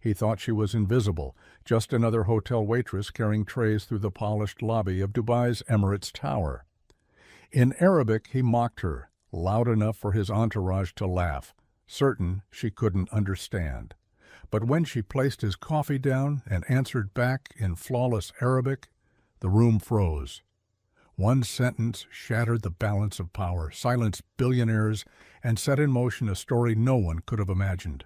He thought she was invisible, just another hotel waitress carrying trays through the polished lobby of Dubai's Emirates Tower. In Arabic he mocked her, loud enough for his entourage to laugh, certain she couldn't understand. But when she placed his coffee down and answered back in flawless Arabic, the room froze. One sentence shattered the balance of power, silenced billionaires, and set in motion a story no one could have imagined.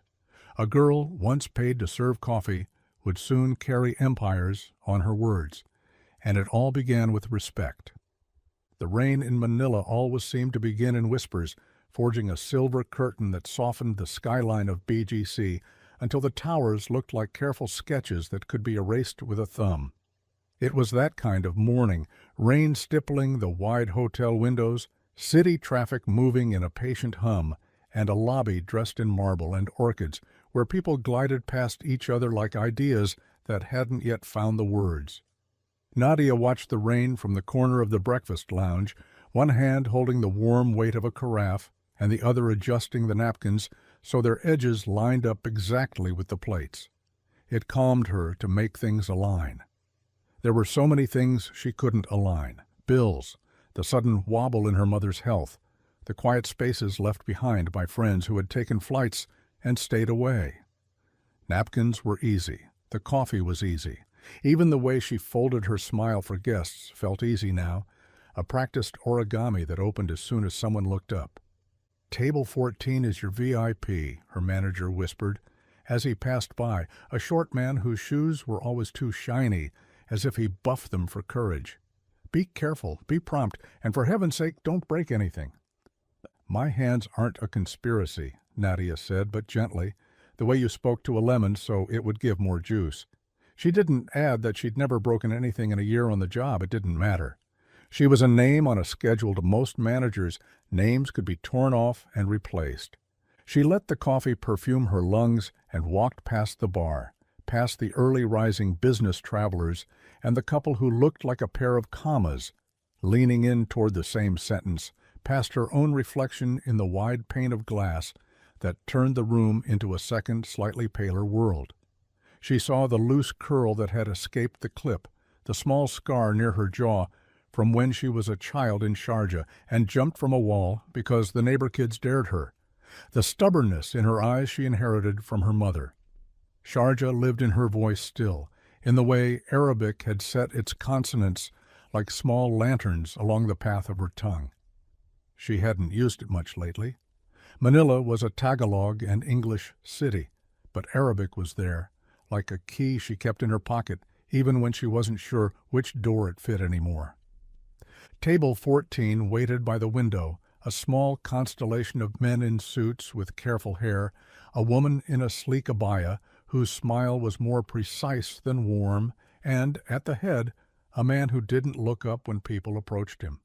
A girl once paid to serve coffee would soon carry empires on her words, and it all began with respect. The rain in Manila always seemed to begin in whispers, forging a silver curtain that softened the skyline of BGC until the towers looked like careful sketches that could be erased with a thumb. It was that kind of morning, rain stippling the wide hotel windows, city traffic moving in a patient hum, and a lobby dressed in marble and orchids where people glided past each other like ideas that hadn't yet found the words. Nadia watched the rain from the corner of the breakfast lounge, one hand holding the warm weight of a carafe and the other adjusting the napkins so their edges lined up exactly with the plates. It calmed her to make things align. There were so many things she couldn't align. Bills, the sudden wobble in her mother's health, the quiet spaces left behind by friends who had taken flights and stayed away. Napkins were easy. The coffee was easy. Even the way she folded her smile for guests felt easy now, a practiced origami that opened as soon as someone looked up. "Table 14 is your VIP," her manager whispered, as he passed by, a short man whose shoes were always too shiny, as if he buffed them for courage. "Be careful, be prompt, and for heaven's sake, don't break anything." "My hands aren't a conspiracy," Nadia said, but gently, the way you spoke to a lemon so it would give more juice. She didn't add that she'd never broken anything in a year on the job. It didn't matter. She was a name on a schedule to most managers. Names could be torn off and replaced. She let the coffee perfume her lungs and walked past the bar, past the early-rising business travelers and the couple who looked like a pair of commas, leaning in toward the same sentence, past her own reflection in the wide pane of glass that turned the room into a second, slightly paler world. She saw the loose curl that had escaped the clip, the small scar near her jaw from when she was a child in Sharjah and jumped from a wall because the neighbor kids dared her, the stubbornness in her eyes she inherited from her mother. Sharjah lived in her voice still, in the way Arabic had set its consonants like small lanterns along the path of her tongue. She hadn't used it much lately. Manila was a Tagalog and English city, but Arabic was there, like a key she kept in her pocket, even when she wasn't sure which door it fit anymore. Table 14 waited by the window, a small constellation of men in suits with careful hair, a woman in a sleek abaya whose smile was more precise than warm, and, at the head, a man who didn't look up when people approached him.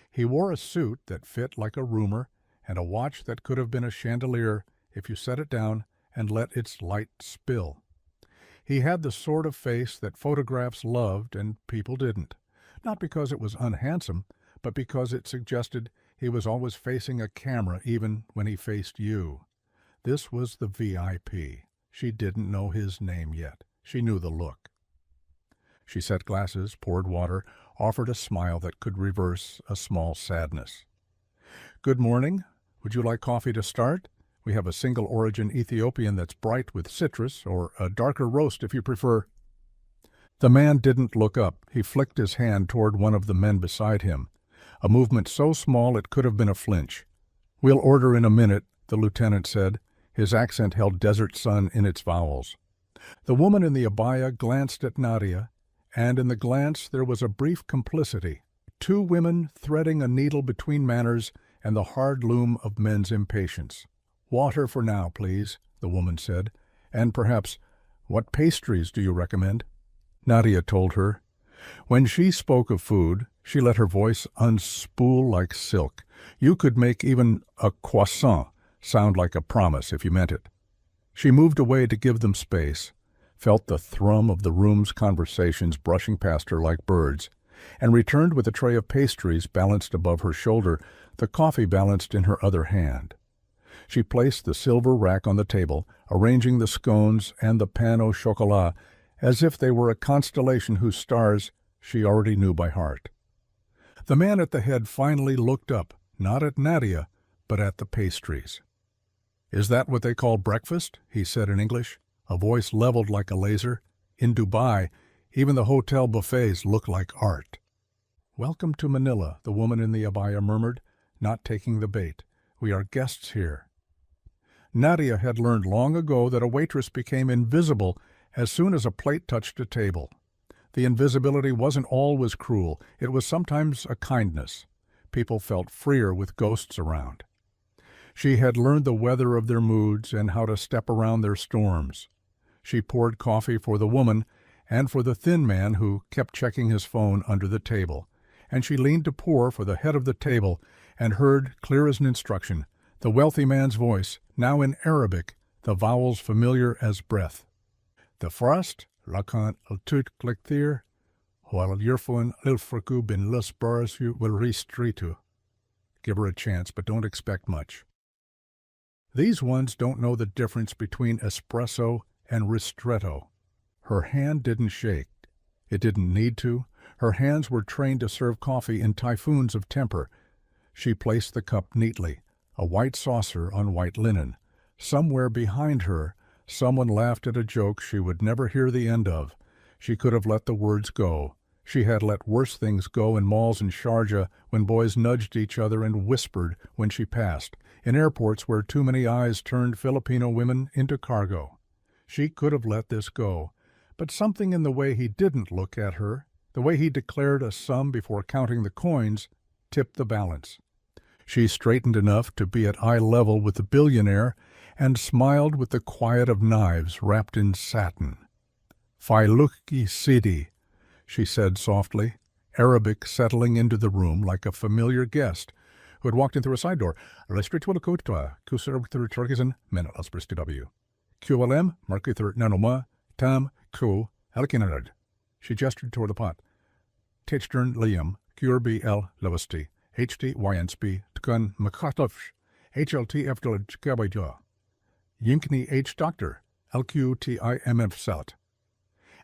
He wore a suit that fit like a roomer and a watch that could have been a chandelier if you set it down and let its light spill. He had the sort of face that photographs loved and people didn't, not because it was unhandsome, but because it suggested he was always facing a camera even when he faced you. This was the VIP. She didn't know his name yet. She knew the look. She set glasses, poured water, offered a smile that could reverse a small sadness. "Good morning. Would you like coffee to start? We have a single-origin Ethiopian that's bright with citrus, or a darker roast if you prefer." The man didn't look up. He flicked his hand toward one of the men beside him, a movement so small it could have been a flinch. "We'll order in a minute," the lieutenant said. His accent held desert sun in its vowels. The woman in the abaya glanced at Nadia, and in the glance there was a brief complicity. Two women threading a needle between manners and the hard loom of men's impatience. "Water for now, please," the woman said, "and perhaps, what pastries do you recommend?" Nadia told her. When she spoke of food, she let her voice unspool like silk. You could make even a croissant sound like a promise if you meant it. She moved away to give them space, felt the thrum of the room's conversations brushing past her like birds, and returned with a tray of pastries balanced above her shoulder, the coffee balanced in her other hand. She placed the silver rack on the table, arranging the scones and the pain au chocolat as if they were a constellation whose stars she already knew by heart. The man at the head finally looked up, not at Nadia, but at the pastries. "Is that what they call breakfast?" he said in English, a voice leveled like a laser. In Dubai, even the hotel buffets look like art. "Welcome to Manila," the woman in the abaya murmured, not taking the bait. "We are guests here." Nadia had learned long ago that a waitress became invisible as soon as a plate touched a table. The invisibility wasn't always cruel. It was sometimes a kindness. People felt freer with ghosts around. She had learned the weather of their moods and how to step around their storms. She poured coffee for the woman and for the thin man who kept checking his phone under the table, and she leaned to pour for the head of the table and heard, clear as an instruction, the wealthy man's voice, now in Arabic, the vowels familiar as breath. "The first, lakan al-tut klektir, while yurfun il-fraku bin lus barasu will restritu." Give her a chance, but don't expect much. These ones don't know the difference between espresso and ristretto. Her hand didn't shake. It didn't need to. Her hands were trained to serve coffee in typhoons of temper. She placed the cup neatly, a white saucer on white linen. Somewhere behind her, someone laughed at a joke she would never hear the end of. She could have let the words go. She had let worse things go in malls in Sharjah when boys nudged each other and whispered when she passed, in airports where too many eyes turned Filipino women into cargo. She could have let this go, but something in the way he didn't look at her, the way he declared a sum before counting the coins, tipped the balance. She straightened enough to be at eye level with the billionaire and smiled with the quiet of knives wrapped in satin. "Failuki Sidi," she said softly, Arabic settling into the room like a familiar guest who had walked in through a side door. QLM, Markither Nanoma, Tam, Ku, Alkinard. She gestured toward the pot. Tichtern Liam, QRB L. Lewesti, HT YNSB, Tukun Makatovsh, HLT Efdel Kabaja. Yinkni H. Doctor, LQTIMF Salt.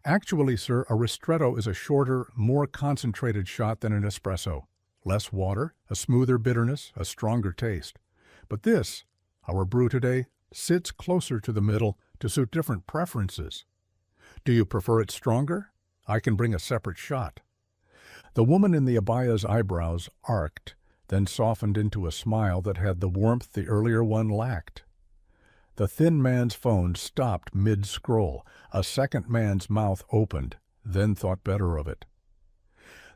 Actually, sir, a ristretto is a shorter, more concentrated shot than an espresso. Less water, a smoother bitterness, a stronger taste. But this, our brew today, sits closer to the middle to suit different preferences. Do you prefer it stronger? I can bring a separate shot. The woman in the abaya's eyebrows arced, then softened into a smile that had the warmth the earlier one lacked. The thin man's phone stopped mid-scroll. A second man's mouth opened, then thought better of it.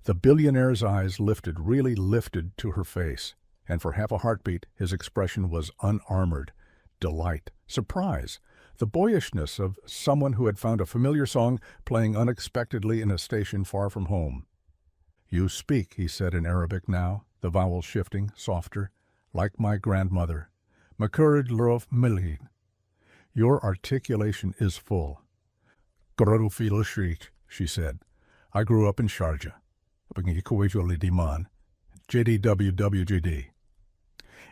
The billionaire's eyes lifted, really lifted to her face, and for half a heartbeat his expression was unarmored. Delight, surprise, the boyishness of someone who had found a familiar song playing unexpectedly in a station far from home. "You speak," he said in Arabic now, the vowels shifting, softer, "like my grandmother. Makurid Lurov Milhin. Your articulation is full." "Gorofil Shriek," she said. "I grew up in Sharjah. JDWWJD.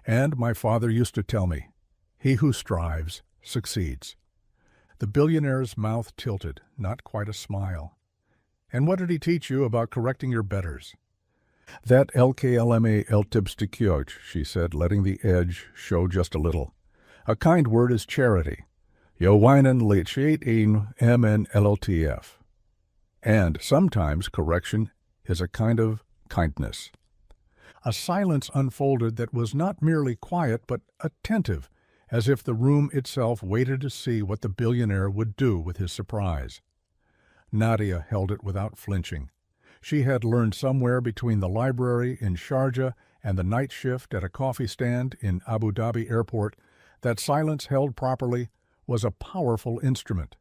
And my father used to tell me, he who strives succeeds." The billionaire's mouth tilted, not quite a smile. "And what did he teach you about correcting your betters?" "That LKLMA Eltibstikioch," she said, letting the edge show just a little. "A kind word is charity. Yo weinen lechiet in MNLLTF. And sometimes correction is a kind of kindness." A silence unfolded that was not merely quiet but attentive, as if the room itself waited to see what the billionaire would do with his surprise. Nadia held it without flinching. She had learned somewhere between the library in Sharjah and the night shift at a coffee stand in Abu Dhabi airport that silence held properly was a powerful instrument.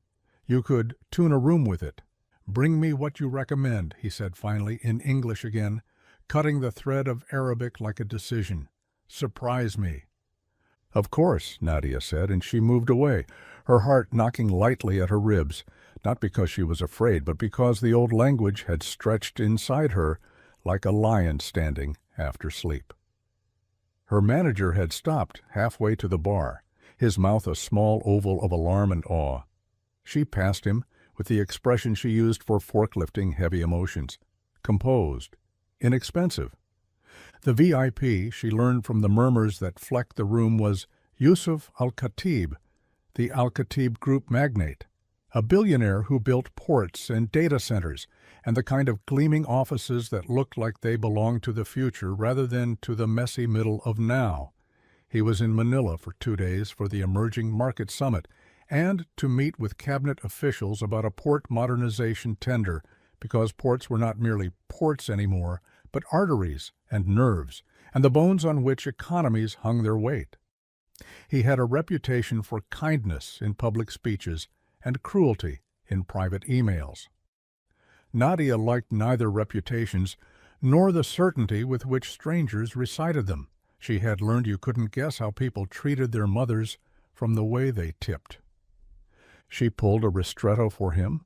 You could tune a room with it. "Bring me what you recommend," he said finally, in English again, cutting the thread of Arabic like a decision. "Surprise me." "Of course," Nadia said, and she moved away, her heart knocking lightly at her ribs, not because she was afraid, but because the old language had stretched inside her like a lion standing after sleep. Her manager had stopped halfway to the bar, his mouth a small oval of alarm and awe. She passed him with the expression she used for forklifting heavy emotions: composed, inexpensive. The VIP, she learned from the murmurs that flecked the room, was Yusuf Al-Khatib, the Al-Khatib Group magnate, a billionaire who built ports and data centers and the kind of gleaming offices that looked like they belonged to the future rather than to the messy middle of now. He was in Manila for 2 days for the Emerging Market Summit and to meet with cabinet officials about a port modernization tender, because ports were not merely ports anymore, but arteries and nerves, and the bones on which economies hung their weight. He had a reputation for kindness in public speeches and cruelty in private emails. Nadia liked neither reputations nor the certainty with which strangers recited them. She had learned you couldn't guess how people treated their mothers from the way they tipped. She pulled a ristretto for him,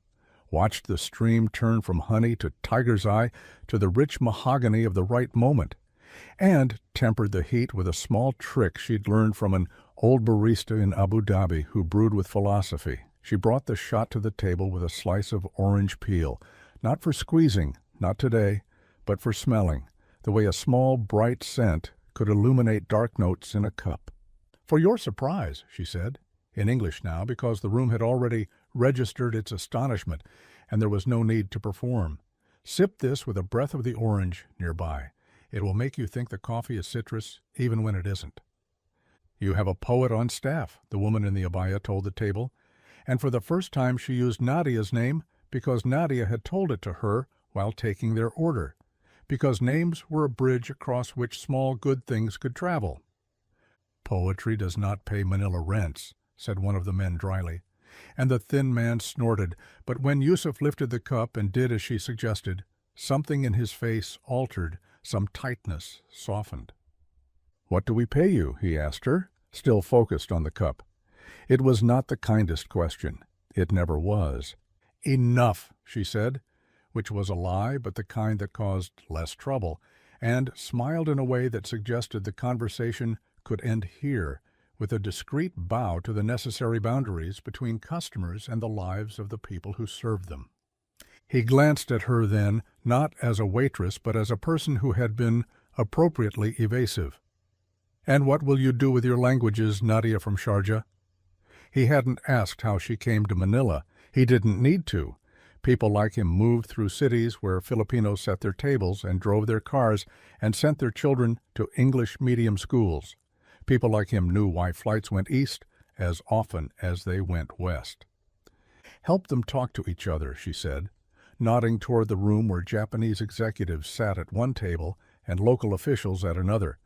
watched the stream turn from honey to tiger's eye to the rich mahogany of the right moment, and tempered the heat with a small trick she'd learned from an old barista in Abu Dhabi who brewed with philosophy. She brought the shot to the table with a slice of orange peel, not for squeezing, not today, but for smelling, the way a small, bright scent could illuminate dark notes in a cup. "For your surprise," she said, in English now, because the room had already registered its astonishment, and there was no need to perform. "Sip this with a breath of the orange nearby. It will make you think the coffee is citrus, even when it isn't." "You have a poet on staff," the woman in the abaya told the table, and for the first time she used Nadia's name because Nadia had told it to her while taking their order, because names were a bridge across which small good things could travel. "Poetry does not pay Manila rents," said one of the men dryly, and the thin man snorted, but when Yusuf lifted the cup and did as she suggested, something in his face altered, some tightness softened. "What do we pay you?" he asked her, still focused on the cup. It was not the kindest question. It never was. "Enough," she said, which was a lie, but the kind that caused less trouble, and smiled in a way that suggested the conversation could end here, with a discreet bow to the necessary boundaries between customers and the lives of the people who served them. He glanced at her then, not as a waitress, but as a person who had been appropriately evasive. "And what will you do with your languages, Nadia from Sharjah?" He hadn't asked how she came to Manila. He didn't need to. People like him moved through cities where Filipinos set their tables and drove their cars and sent their children to English medium schools. People like him knew why flights went east as often as they went west. "Help them talk to each other," she said, nodding toward the room where Japanese executives sat at one table and local officials at another,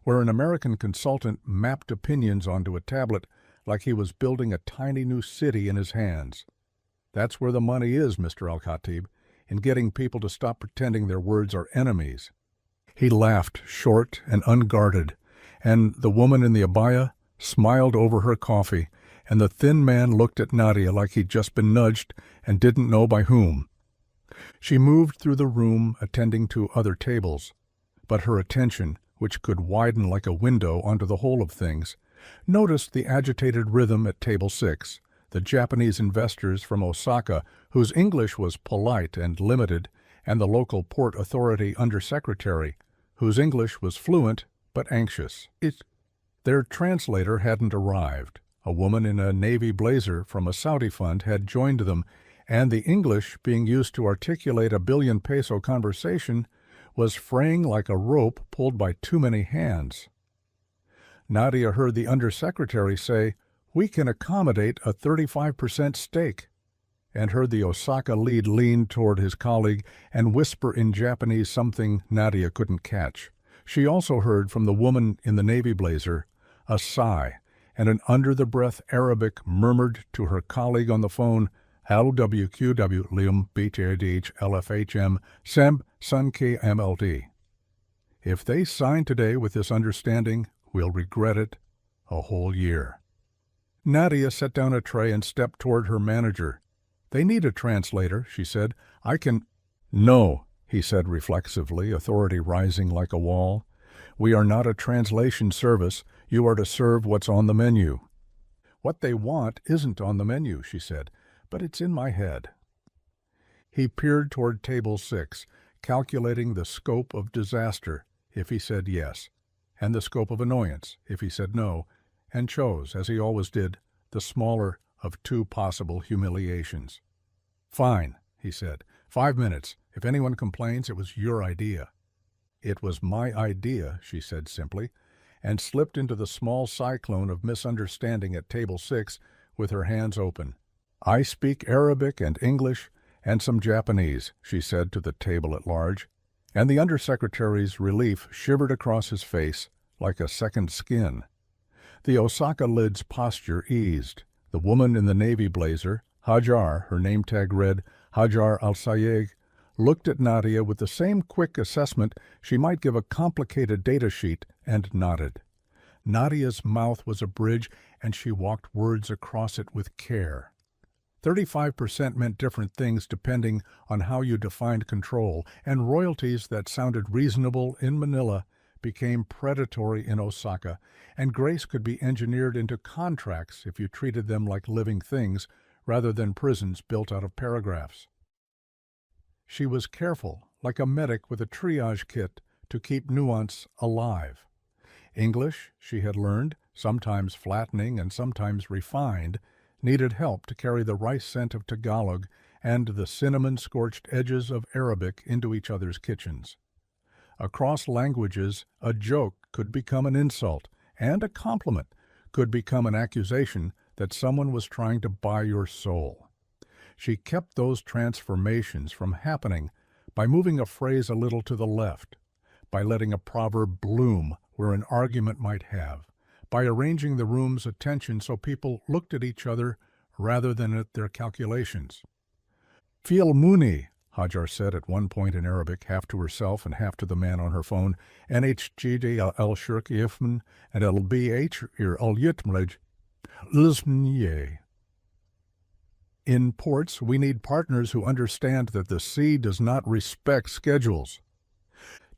where an American consultant mapped opinions onto a tablet like he was building a tiny new city in his hands. "That's where the money is, Mr. Al-Khatib, in getting people to stop pretending their words are enemies." He laughed, short and unguarded, and the woman in the abaya smiled over her coffee, and the thin man looked at Nadia like he'd just been nudged and didn't know by whom. She moved through the room, attending to other tables, but her attention, which could widen like a window onto the whole of things, noticed the agitated rhythm at table 6, the Japanese investors from Osaka, whose English was polite and limited, and the local port authority undersecretary, whose English was fluent but anxious. Their translator hadn't arrived. A woman in a navy blazer from a Saudi fund had joined them, and the English, being used to articulate a billion-peso conversation, was fraying like a rope pulled by too many hands. Nadia heard the undersecretary say, "We can accommodate a 35% stake," and heard the Osaka lead lean toward his colleague and whisper in Japanese something Nadia couldn't catch. She also heard from the woman in the navy blazer a sigh, and an under-the-breath Arabic murmured to her colleague on the phone, "LWQW Lium BTDH LFHM SEMB Sun KMLD. If they sign today with this understanding, we'll regret it a whole year." Nadia set down a tray and stepped toward her manager. "They need a translator," she said. "I can—" "No," he said reflexively, authority rising like a wall. We are not a translation service. You are to serve what's on the menu." "What they want isn't on the menu," she said, "but it's in my head." He peered toward table 6, calculating the scope of disaster if he said yes, and the scope of annoyance if he said no, and chose, as he always did, the smaller of two possible humiliations. "Fine," he said. "5 minutes. If anyone complains, it was your idea." "It was my idea," she said simply, and slipped into the small cyclone of misunderstanding at table 6 with her hands open. "I speak Arabic and English and some Japanese," she said to the table at large, and the undersecretary's relief shivered across his face like a second skin. The Osaka lid's posture eased. The woman in the navy blazer, Hajar, her name tag read Hajar al-Sayeg, looked at Nadia with the same quick assessment she might give a complicated data sheet and nodded. Nadia's mouth was a bridge, and she walked words across it with care. 35% meant different things depending on how you defined control, and royalties that sounded reasonable in Manila became predatory in Osaka, and grace could be engineered into contracts if you treated them like living things rather than prisons built out of paragraphs. She was careful, like a medic with a triage kit, to keep nuance alive. English, she had learned, sometimes flattening and sometimes refined, needed help to carry the rice scent of Tagalog and the cinnamon-scorched edges of Arabic into each other's kitchens. Across languages, a joke could become an insult, and a compliment could become an accusation that someone was trying to buy your soul. She kept those transformations from happening by moving a phrase a little to the left, by letting a proverb bloom where an argument might have, by arranging the room's attention so people looked at each other rather than at their calculations. "Feel Muni," Hajar said at one point in Arabic, half to herself and half to the man on her phone, "NHGD al-Shirk Yifman and al-BH al-Yitmraj Lismye." "In ports, we need partners who understand that the sea does not respect schedules."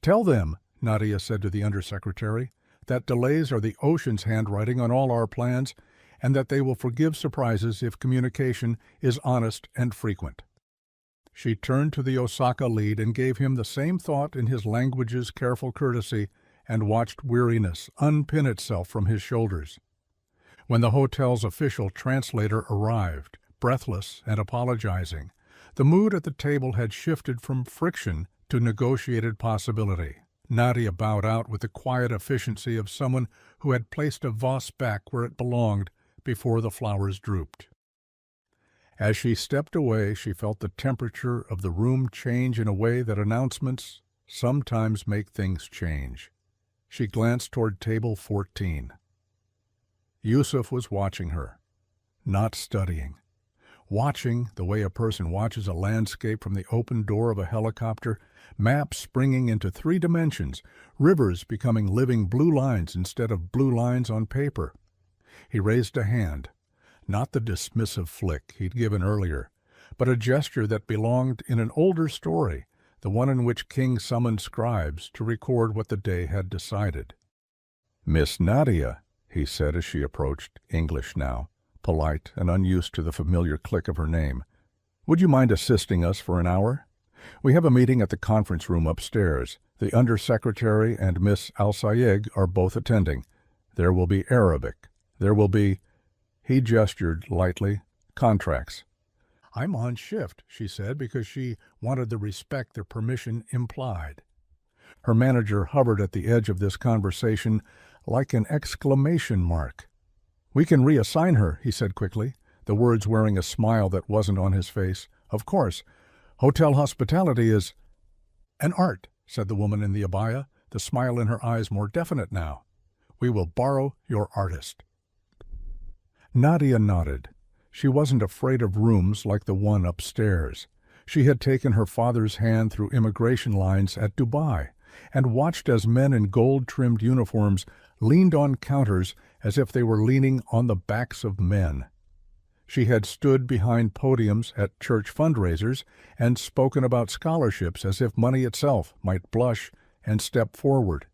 "Tell them," Nadia said to the undersecretary, "that delays are the ocean's handwriting on all our plans, and that they will forgive surprises if communication is honest and frequent." She turned to the Osaka lead and gave him the same thought in his language's careful courtesy, and watched weariness unpin itself from his shoulders. When the hotel's official translator arrived, breathless and apologizing, the mood at the table had shifted from friction to negotiated possibility. Nadia bowed out with the quiet efficiency of someone who had placed a vase back where it belonged before the flowers drooped. As she stepped away, she felt the temperature of the room change in a way that announcements sometimes make things change. She glanced toward table 14. Yusuf was watching her, not studying. Watching the way a person watches a landscape from the open door of a helicopter, maps springing into 3 dimensions, rivers becoming living blue lines instead of blue lines on paper. He raised a hand, not the dismissive flick he'd given earlier, but a gesture that belonged in an older story, the one in which King summoned scribes to record what the day had decided. "Miss Nadia," he said as she approached, English now, polite and unused to the familiar click of her name. "Would you mind assisting us for an hour? We have a meeting at the conference room upstairs. The Undersecretary and Miss Al-Sayeg are both attending. There will be Arabic. There will be—" He gestured lightly. "Contracts." "I'm on shift," she said, because she wanted the respect their permission implied. Her manager hovered at the edge of this conversation like an exclamation mark. "We can reassign her," he said quickly, the words wearing a smile that wasn't on his face. "Of course. Hotel hospitality is—" "An art," said the woman in the abaya, the smile in her eyes more definite now. "We will borrow your artist." Nadia nodded. She wasn't afraid of rooms like the one upstairs. She had taken her father's hand through immigration lines at Dubai, and watched as men in gold-trimmed uniforms leaned on counters as if they were leaning on the backs of men. She had stood behind podiums at church fundraisers and spoken about scholarships as if money itself might blush and step forward.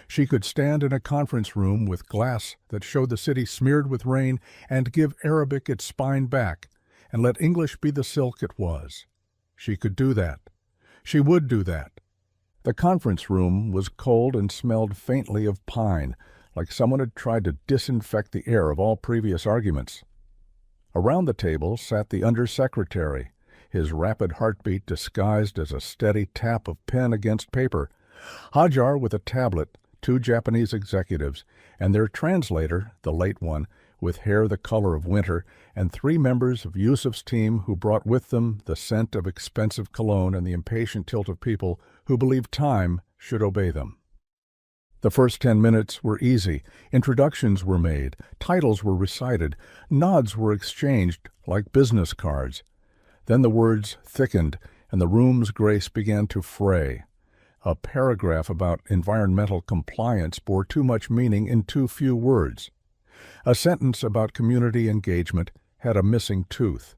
She could stand in a conference room with glass that showed the city smeared with rain and give Arabic its spine back and let English be the silk it was. She could do that. She would do that. The conference room was cold and smelled faintly of pine, like someone had tried to disinfect the air of all previous arguments. Around the table sat the undersecretary, his rapid heartbeat disguised as a steady tap of pen against paper, Hajar with a tablet, two Japanese executives, and their translator, the late one, with hair the color of winter, and three members of Yusuf's team who brought with them the scent of expensive cologne and the impatient tilt of people who believed time should obey them. The first 10 minutes were easy. Introductions were made, titles were recited, nods were exchanged like business cards. Then the words thickened, and the room's grace began to fray. A paragraph about environmental compliance bore too much meaning in too few words. A sentence about community engagement had a missing tooth.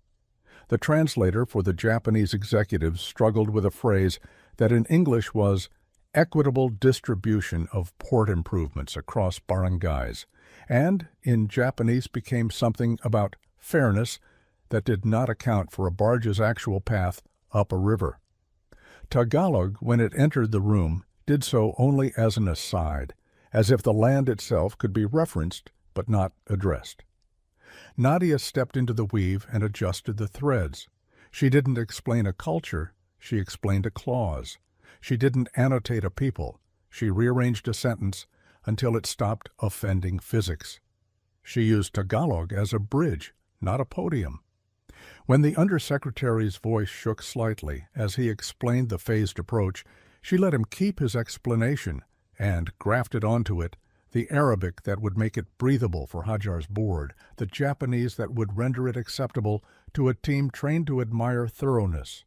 The translator for the Japanese executives struggled with a phrase that in English was equitable distribution of port improvements across barangays, and in Japanese became something about fairness that did not account for a barge's actual path up a river. Tagalog, when it entered the room, did so only as an aside, as if the land itself could be referenced but not addressed. Nadia stepped into the weave and adjusted the threads. She didn't explain a culture, she explained a clause. She didn't annotate a people, she rearranged a sentence until it stopped offending physics. She used Tagalog as a bridge, not a podium. When the undersecretary's voice shook slightly as he explained the phased approach, she let him keep his explanation and grafted onto it the Arabic that would make it breathable for Hajar's board, the Japanese that would render it acceptable to a team trained to admire thoroughness.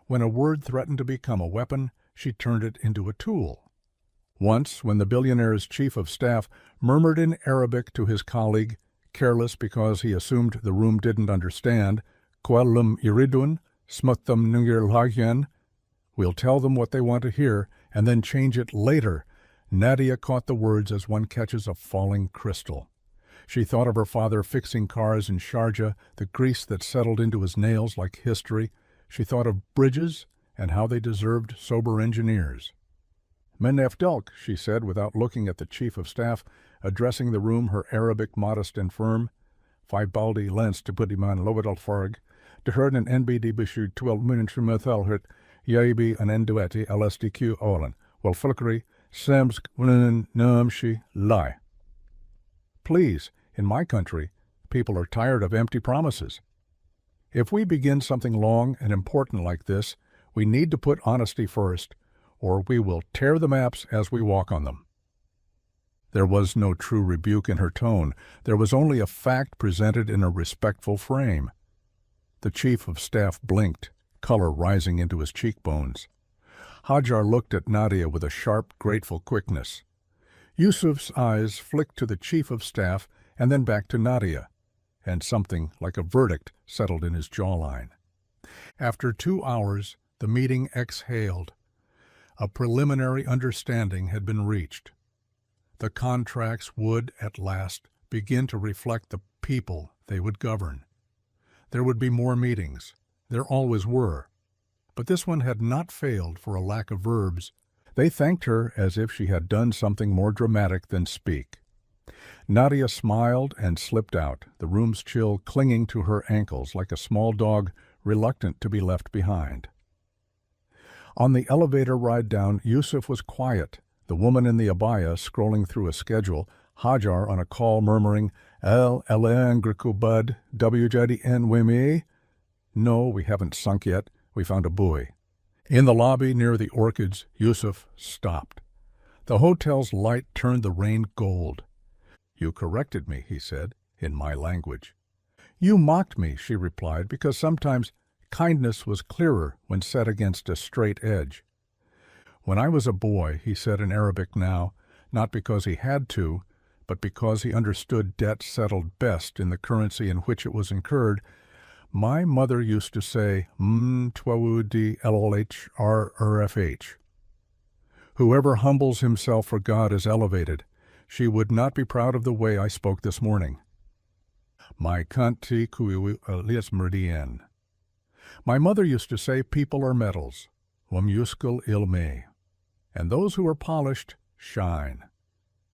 When a word threatened to become a weapon, she turned it into a tool. Once, when the Billionaire's chief of staff murmured in Arabic to his colleague, careless because he assumed the room didn't understand, Kualum iridun, smuttam nungir lagyan, we'll tell them what they want to hear and then change it later. Nadia caught the words as one catches a falling crystal. She thought of her father fixing cars in Sharjah, the grease that settled into his nails like history. She thought of bridges and how they deserved sober engineers. Menef Delk, she said without looking at the chief of staff, addressing the room, her Arabic modest and firm. Five baldi lens to budiman lovedal farg, de herd an NBD bishu 12 minutes methalhut, yaibi an endueti LSDQ olan, well fulcry, samsk wunen namshi lie. Please, in my country, people are tired of empty promises. If we begin something long and important like this, we need to put honesty first, or we will tear the maps as we walk on them. There was no true rebuke in her tone. There was only a fact presented in a respectful frame. The chief of staff blinked, color rising into his cheekbones. Hajar looked at Nadia with a sharp, grateful quickness. Yusuf's eyes flicked to the chief of staff and then back to Nadia, and something like a verdict settled in his jawline. After 2 hours, the meeting exhaled. A preliminary understanding had been reached. The contracts would, at last, begin to reflect the people they would govern. There would be more meetings. There always were. But this one had not failed for a lack of verbs. They thanked her as if she had done something more dramatic than speak. Nadia smiled and slipped out, the room's chill clinging to her ankles like a small dog reluctant to be left behind. On the elevator ride down, Yusuf was quiet, the woman in the abaya scrolling through a schedule, Hajar on a call murmuring, El Elengrekubad WJDN Weme? No, we haven't sunk yet. We found a buoy. In the lobby near the orchids, Yusuf stopped. The hotel's light turned the rain gold. You corrected me, he said, in my language. You mocked me, she replied, because sometimes kindness was clearer when set against a straight edge. When I was a boy, he said in Arabic now, not because he had to, but because he understood debt settled best in the currency in which it was incurred, my mother used to say, twawudi LLHRRFH. Whoever humbles himself for God is elevated. She would not be proud of the way I spoke this morning. My kanti kui alias meridian. My mother used to say people are metals, wamuskul ilme, and those who are polished shine.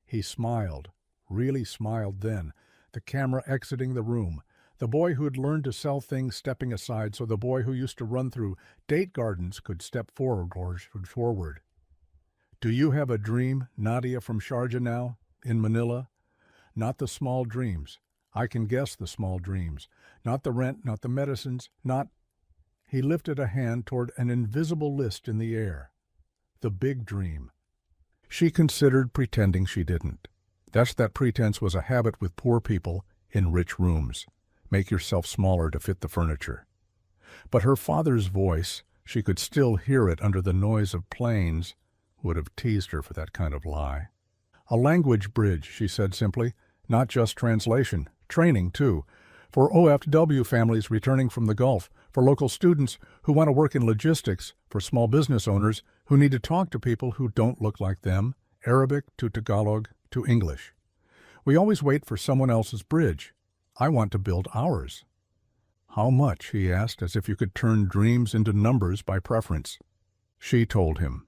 He smiled, really smiled then, the camera exiting the room, the boy who had learned to sell things stepping aside so the boy who used to run through date gardens could step forward. Do you have a dream, Nadia from Sharjah now, in Manila? Not the small dreams. I can guess the small dreams. Not the rent, not the medicines, not... He lifted a hand toward an invisible list in the air. The big dream. She considered pretending she didn't. That pretense was a habit with poor people in rich rooms. Make yourself smaller to fit the furniture. But her father's voice, she could still hear it under the noise of planes, would have teased her for that kind of lie. A language bridge, she said simply, not just translation, training too, for OFW families returning from the Gulf, for local students who want to work in logistics, for small business owners who need to talk to people who don't look like them, Arabic to Tagalog to English. We always wait for someone else's bridge. I want to build ours. How much, he asked, as if you could turn dreams into numbers by preference. She told him.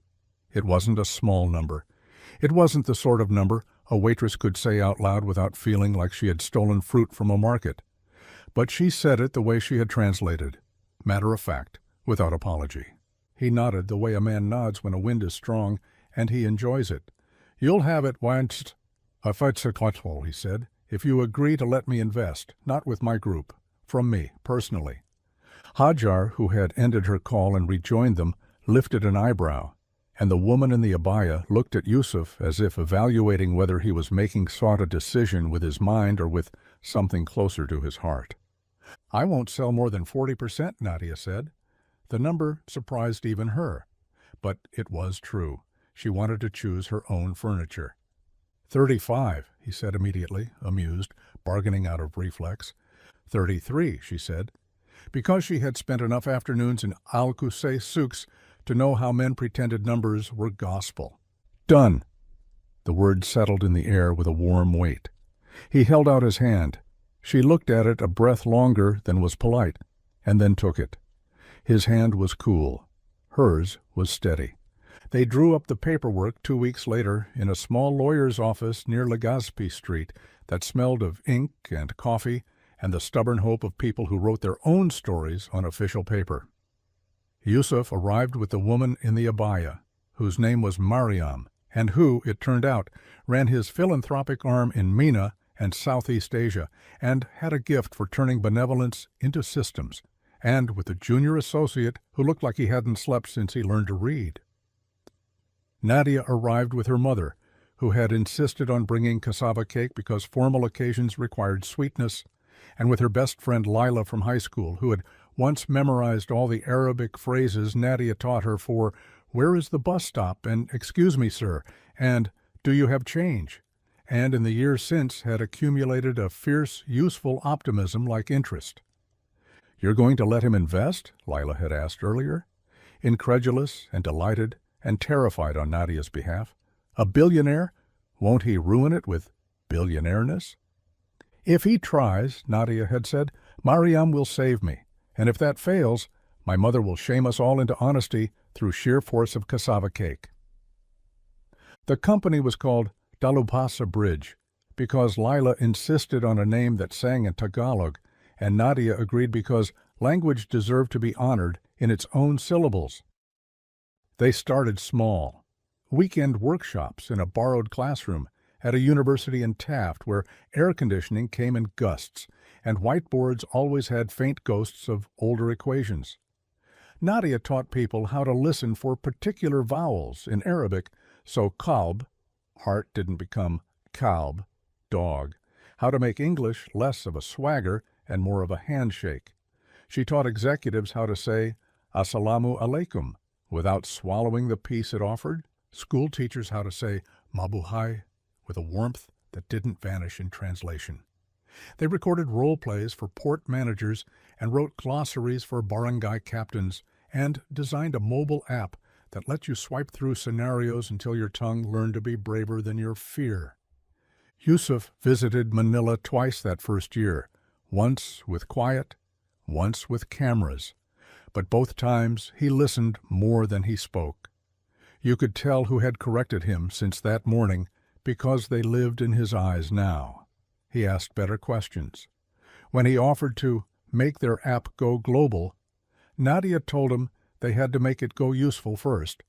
It wasn't a small number. It wasn't the sort of number a waitress could say out loud without feeling like she had stolen fruit from a market. But she said it the way she had translated, matter of fact, without apology. He nodded the way a man nods when a wind is strong, and he enjoys it. You'll have it once, he said, if you agree to let me invest, not with my group, from me, personally. Hajar, who had ended her call and rejoined them, lifted an eyebrow, and the woman in the abaya looked at Yusuf as if evaluating whether he was making sought a decision with his mind or with something closer to his heart. I won't sell more than 40%, Nadia said. The number surprised even her. But it was true. She wanted to choose her own furniture. 35, he said immediately, amused, bargaining out of reflex. 33, she said, because she had spent enough afternoons in Al-Qusay souks to know how men pretended numbers were gospel. Done. The word settled in the air with a warm weight. He held out his hand. She looked at it a breath longer than was polite, and then took it. His hand was cool. Hers was steady. They drew up the paperwork 2 weeks later in a small lawyer's office near Legazpi Street that smelled of ink and coffee and the stubborn hope of people who wrote their own stories on official paper. Yusuf arrived with the woman in the abaya, whose name was Mariam, and who, it turned out, ran his philanthropic arm in MENA and Southeast Asia, and had a gift for turning benevolence into systems, and with a junior associate who looked like he hadn't slept since he learned to read. Nadia arrived with her mother, who had insisted on bringing cassava cake because formal occasions required sweetness, and with her best friend Lila from high school, who had once memorized all the Arabic phrases Nadia taught her for "Where is the bus stop?" and "Excuse me, sir," and "Do you have change?" and in the years since had accumulated a fierce, useful optimism like interest. "You're going to let him invest?" Lila had asked earlier. Incredulous and delighted and terrified on Nadia's behalf. A billionaire? Won't he ruin it with billionaireness? "If he tries," Nadia had said, "Mariam will save me. And if that fails, my mother will shame us all into honesty through sheer force of cassava cake." The company was called Dalupasa Bridge because Lila insisted on a name that sang in Tagalog, and Nadia agreed because language deserved to be honored in its own syllables. They started small. Weekend workshops in a borrowed classroom at a university in Taft where air conditioning came in gusts, and whiteboards always had faint ghosts of older equations. Nadia taught people how to listen for particular vowels in Arabic, so kalb, heart, didn't become kalb, dog, how to make English less of a swagger and more of a handshake. She taught executives how to say Assalamu alaikum without swallowing the peace it offered, school teachers how to say mabuhay with a warmth that didn't vanish in translation. They recorded role plays for port managers and wrote glossaries for barangay captains and designed a mobile app that let you swipe through scenarios until your tongue learned to be braver than your fear. Yusuf visited Manila twice that first year, once with quiet, once with cameras, but both times he listened more than he spoke. You could tell who had corrected him since that morning because they lived in his eyes now. He asked better questions. When he offered to make their app go global, Nadia told him they had to make it go useful first,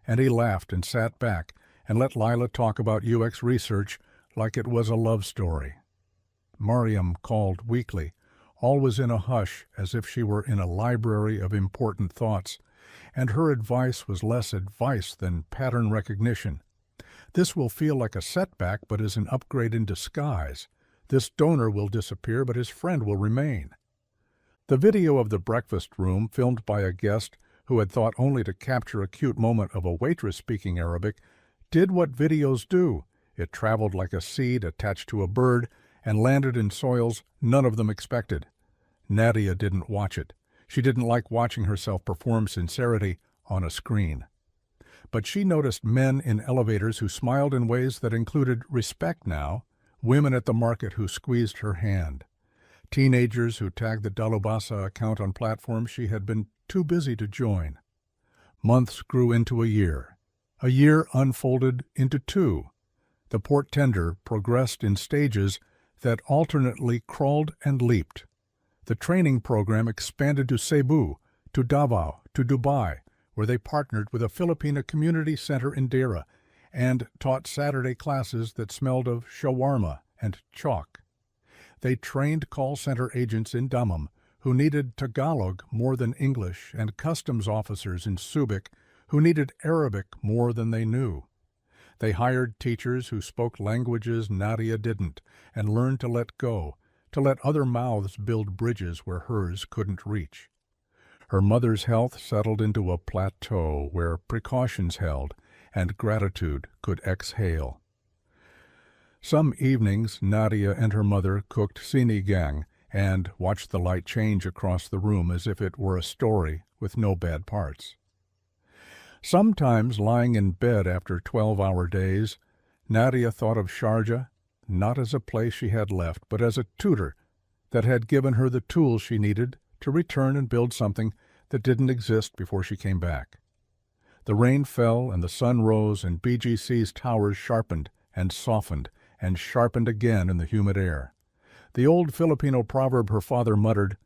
and he laughed and sat back and let Lila talk about UX research like it was a love story. Mariam called weekly, always in a hush as if she were in a library of important thoughts, and her advice was less advice than pattern recognition. This will feel like a setback but is an upgrade in disguise. This donor will disappear but his friend will remain. The video of the breakfast room, filmed by a guest who had thought only to capture a cute moment of a waitress speaking Arabic, did what videos do. It traveled like a seed attached to a bird and landed in soils none of them expected. Nadia didn't watch it. She didn't like watching herself perform sincerity on a screen. But she noticed men in elevators who smiled in ways that included respect now, women at the market who squeezed her hand, teenagers who tagged the Dalubasa account on platforms she had been too busy to join. Months grew into a year. A year unfolded into two. The port tender progressed in stages that alternately crawled and leaped. The training program expanded to Cebu, to Davao, to Dubai, where they partnered with a Filipina community center in Dera and taught Saturday classes that smelled of shawarma and chalk. They trained call center agents in Damam who needed Tagalog more than English and customs officers in Subic who needed Arabic more than they knew. They hired teachers who spoke languages Nadia didn't and learned to let go, to let other mouths build bridges where hers couldn't reach. Her mother's health settled into a plateau where precautions held and gratitude could exhale. Some evenings Nadia and her mother cooked sinigang and watched the light change across the room as if it were a story with no bad parts. Sometimes, lying in bed after 12-hour days, Nadia thought of Sharjah not as a place she had left, but as a tutor that had given her the tools she needed to return and build something that didn't exist before she came back. The rain fell and the sun rose and BGC's towers sharpened and softened and sharpened again in the humid air. The old Filipino proverb her father muttered,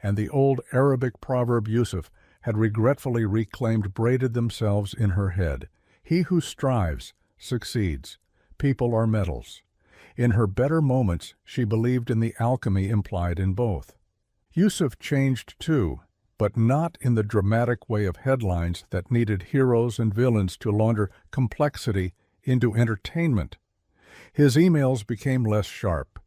and the old Arabic proverb Yusuf had regretfully reclaimed braided themselves in her head. He who strives succeeds. People are metals. In her better moments, she believed in the alchemy implied in both. Yusuf changed too, but not in the dramatic way of headlines that needed heroes and villains to launder complexity into entertainment. His emails became less sharp.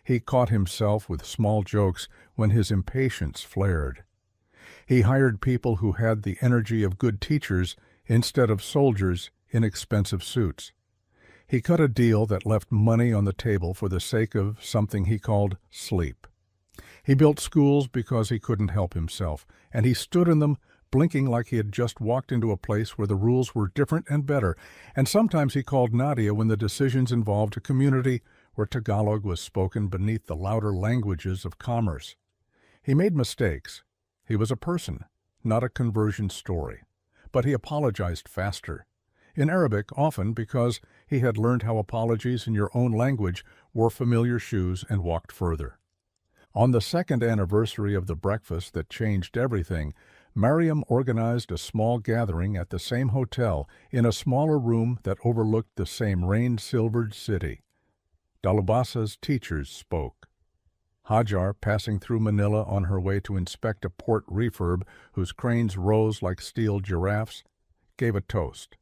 He caught himself with small jokes when his impatience flared. He hired people who had the energy of good teachers instead of soldiers in expensive suits. He cut a deal that left money on the table for the sake of something he called sleep. He built schools because he couldn't help himself, and he stood in them blinking like he had just walked into a place where the rules were different and better, and sometimes he called Nadia when the decisions involved a community where Tagalog was spoken beneath the louder languages of commerce. He made mistakes. He was a person, not a conversion story. But he apologized faster. In Arabic, often because he had learned how apologies in your own language wore familiar shoes and walked further. On the second anniversary of the breakfast that changed everything, Mariam organized a small gathering at the same hotel in a smaller room that overlooked the same rain-silvered city. Dalubasa's teachers spoke. Hajar, passing through Manila on her way to inspect a port refurb whose cranes rose like steel giraffes, gave a toast.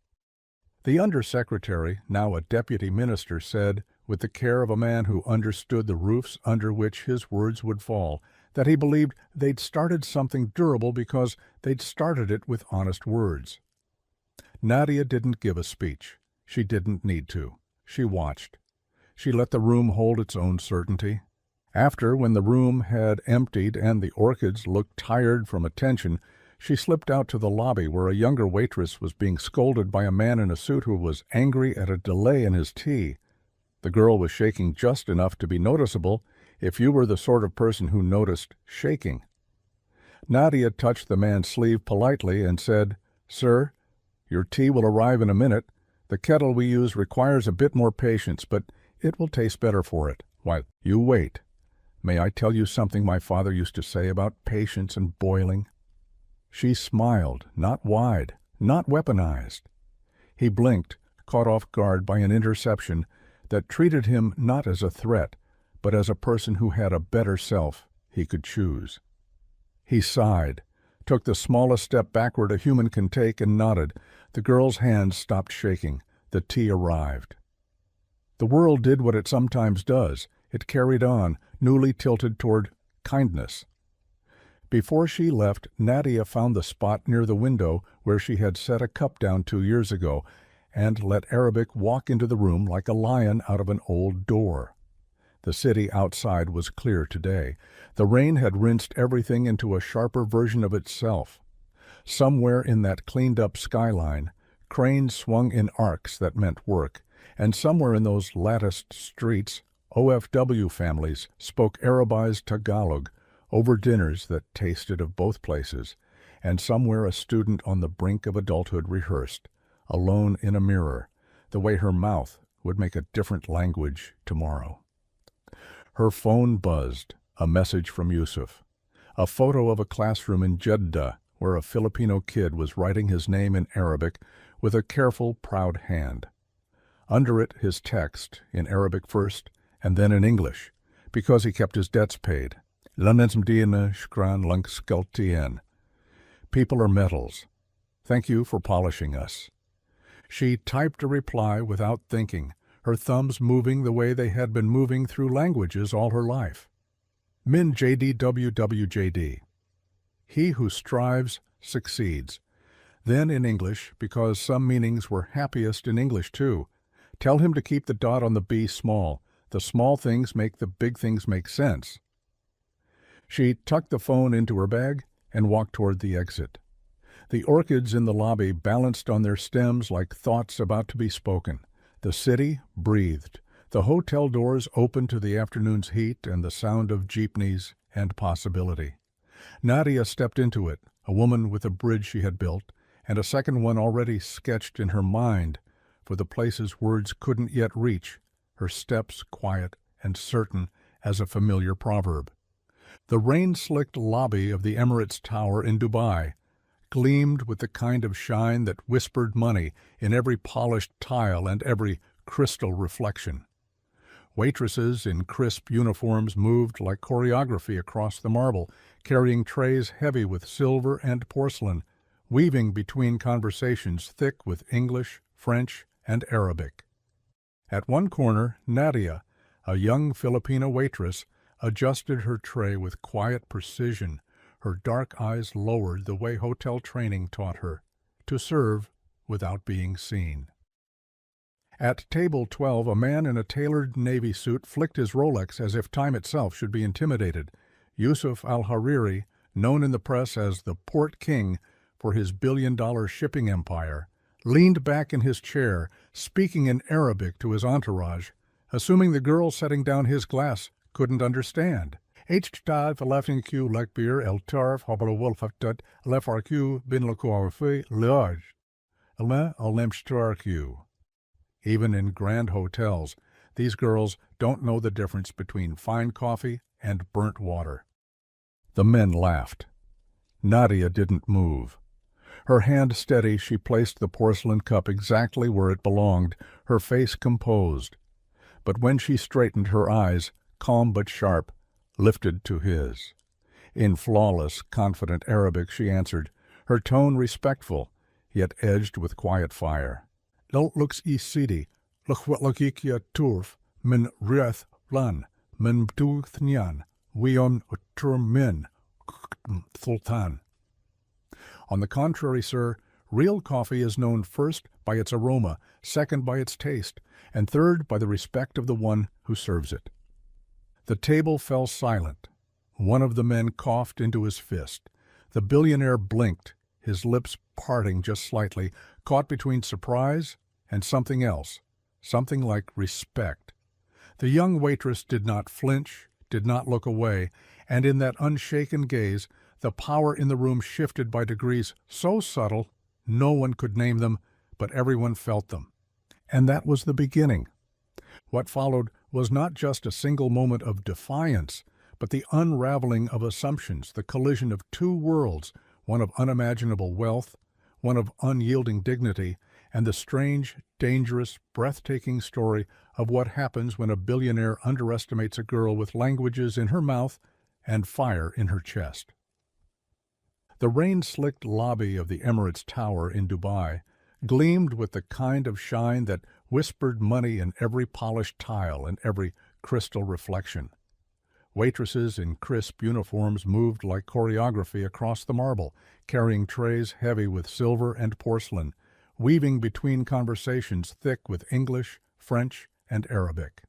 The undersecretary, now a deputy minister, said, with the care of a man who understood the roofs under which his words would fall, that he believed they'd started something durable because they'd started it with honest words. Nadia didn't give a speech. She didn't need to. She watched. She let the room hold its own certainty. After, when the room had emptied and the orchids looked tired from attention, She slipped out to the lobby where a younger waitress was being scolded by a man in a suit who was angry at a delay in his tea. The girl was shaking just enough to be noticeable if you were the sort of person who noticed shaking. Nadia touched the man's sleeve politely and said, "Sir, your tea will arrive in a minute. The kettle we use requires a bit more patience, but it will taste better for it. While you wait, may I tell you something my father used to say about patience and boiling?" She smiled, not wide, not weaponized. He blinked, caught off guard by an interception that treated him not as a threat, but as a person who had a better self he could choose. He sighed, took the smallest step backward a human can take, and nodded. The girl's hands stopped shaking. The tea arrived. The world did what it sometimes does. It carried on, newly tilted toward kindness. Before she left, Nadia found the spot near the window where she had set a cup down 2 years ago and let Arabic walk into the room like a lion out of an old door. The city outside was clear today. The rain had rinsed everything into a sharper version of itself. Somewhere in that cleaned-up skyline, cranes swung in arcs that meant work, and somewhere in those latticed streets, OFW families spoke Arabized Tagalog over dinners that tasted of both places, and somewhere a student on the brink of adulthood rehearsed, alone in a mirror, the way her mouth would make a different language tomorrow. Her phone buzzed, a message from Yusuf. A photo of a classroom in Jeddah where a Filipino kid was writing his name in Arabic with a careful, proud hand. Under it, his text, in Arabic first, and then in English, because he kept his debts paid. Lanensmdina shkran lankskeltien. People are metals. Thank you for polishing us. She typed a reply without thinking, her thumbs moving the way they had been moving through languages all her life. Min JDWWJD. He who strives succeeds. Then in English, because some meanings were happiest in English too. Tell him to keep the dot on the B small. The small things make the big things make sense. She tucked the phone into her bag and walked toward the exit. The orchids in the lobby balanced on their stems like thoughts about to be spoken. The city breathed. The hotel doors opened to the afternoon's heat and the sound of jeepneys and possibility. Nadia stepped into it, a woman with a bridge she had built, and a second one already sketched in her mind for the places words couldn't yet reach, her steps quiet and certain as a familiar proverb. The rain-slicked lobby of the Emirates Tower in Dubai gleamed with the kind of shine that whispered money in every polished tile and every crystal reflection. Waitresses in crisp uniforms moved like choreography across the marble, carrying trays heavy with silver and porcelain, weaving between conversations thick with English, French, and Arabic. At one corner, Nadia, a young Filipina waitress, adjusted her tray with quiet precision, her dark eyes lowered the way hotel training taught her, to serve without being seen. At table 12, a man in a tailored navy suit flicked his Rolex as if time itself should be intimidated. Yusuf al-Hariri, known in the press as the Port King for his billion-dollar shipping empire, leaned back in his chair, speaking in Arabic to his entourage, assuming the girl setting down his glass couldn't understand. H-Tad Falafinku Lekbir El Tarf Habalawolfatat Lefarku Bin Lakuafi Laj Ala Alemshtarku. Even in grand hotels, these girls don't know the difference between fine coffee and burnt water. The men laughed. Nadia didn't move. Her hand steady, she placed the porcelain cup exactly where it belonged, her face composed. But when she straightened, her eyes, calm but sharp, lifted to his. In flawless, confident Arabic she answered, her tone respectful, yet edged with quiet fire. Don't looks isidi, lukwatlakikia turf, min rieth lan, min btuuthnyan, wion uturmin, sultan. On the contrary, sir, real coffee is known first by its aroma, second by its taste, and third by the respect of the one who serves it. The table fell silent. One of the men coughed into his fist. The billionaire blinked, his lips parting just slightly, caught between surprise and something else, something like respect. The young waitress did not flinch, did not look away, and in that unshaken gaze, the power in the room shifted by degrees so subtle no one could name them, but everyone felt them. And that was the beginning. What followed was not just a single moment of defiance, but the unraveling of assumptions, the collision of two worlds, one of unimaginable wealth, one of unyielding dignity, and the strange, dangerous, breathtaking story of what happens when a billionaire underestimates a girl with languages in her mouth and fire in her chest. The rain-slicked lobby of the Emirates Tower in Dubai gleamed with the kind of shine that whispered money in every polished tile and every crystal reflection. Waitresses in crisp uniforms moved like choreography across the marble, carrying trays heavy with silver and porcelain, weaving between conversations thick with English, French, and Arabic.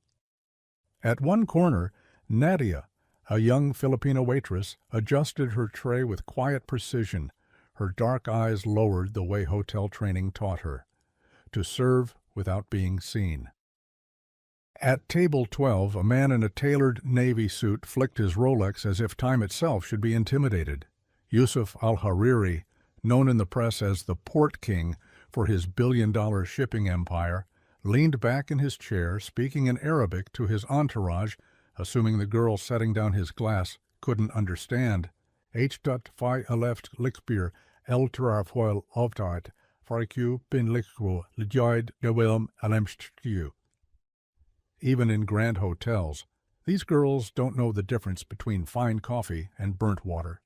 At one corner, Nadia, a young Filipina waitress, adjusted her tray with quiet precision, her dark eyes lowered the way hotel training taught her, to serve without being seen. At table 12, a man in a tailored navy suit flicked his Rolex as if time itself should be intimidated. Yusuf al-Hariri, known in the press as the Port King for his billion-dollar shipping empire, leaned back in his chair, speaking in Arabic to his entourage, assuming the girl setting down his glass couldn't understand. H.Fi aleft likbier el trafoil oftaat, farq bin likwo lidjaid gewilm alemstju. Even in grand hotels, these girls don't know the difference between fine coffee and burnt water.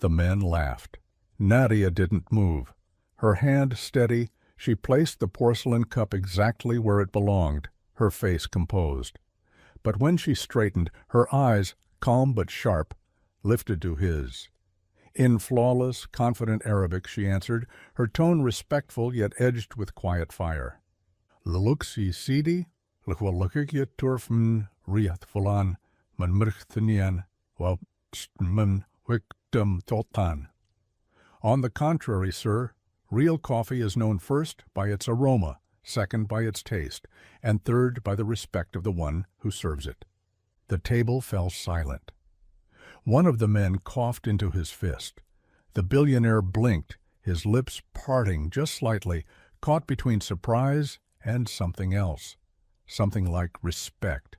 The men laughed. Nadia didn't move. Her hand steady, she placed the porcelain cup exactly where it belonged, her face composed. But when she straightened, her eyes, calm but sharp, lifted to his. In flawless, confident Arabic she answered, her tone respectful yet edged with quiet fire. Luxi sidi, lkwalukik turfman riath fulan, man mirchtanian, wa man wikdom toltan. On the contrary, sir, real coffee is known first by its aroma, second by its taste, and third by the respect of the one who serves it. The table fell silent. One of the men coughed into his fist. The billionaire blinked, his lips parting just slightly, caught between surprise and something else, something like respect.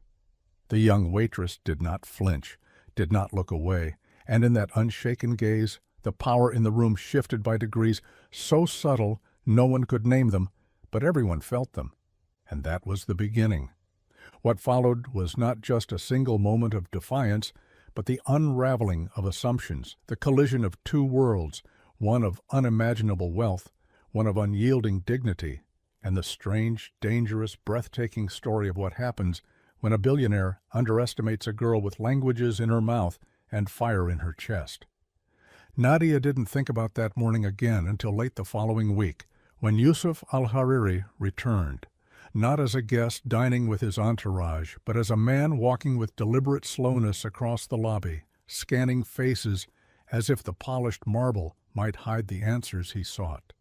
The young waitress did not flinch, did not look away, and in that unshaken gaze, the power in the room shifted by degrees so subtle no one could name them, but everyone felt them. And that was the beginning. What followed was not just a single moment of defiance, but the unraveling of assumptions, the collision of two worlds, one of unimaginable wealth, one of unyielding dignity, and the strange, dangerous, breathtaking story of what happens when a billionaire underestimates a girl with languages in her mouth and fire in her chest. Nadia didn't think about that morning again until late the following week, when Yusuf al-Hariri returned, not as a guest dining with his entourage, but as a man walking with deliberate slowness across the lobby, scanning faces as if the polished marble might hide the answers he sought.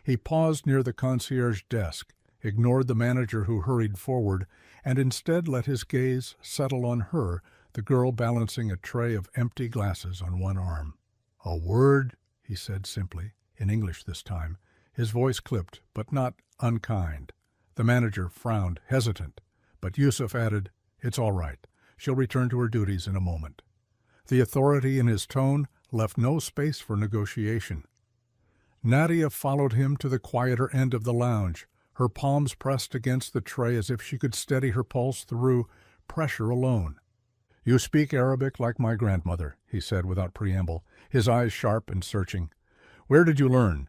He paused near the concierge desk, ignored the manager who hurried forward, and instead let his gaze settle on her, the girl balancing a tray of empty glasses on one arm. "A word," he said simply, in English this time, his voice clipped, but not unkind. The manager frowned, hesitant, but Yusuf added, "It's all right. She'll return to her duties in a moment." The authority in his tone left no space for negotiation. Nadia followed him to the quieter end of the lounge, her palms pressed against the tray as if she could steady her pulse through pressure alone. "You speak Arabic like my grandmother," he said without preamble, his eyes sharp and searching. "Where did you learn?"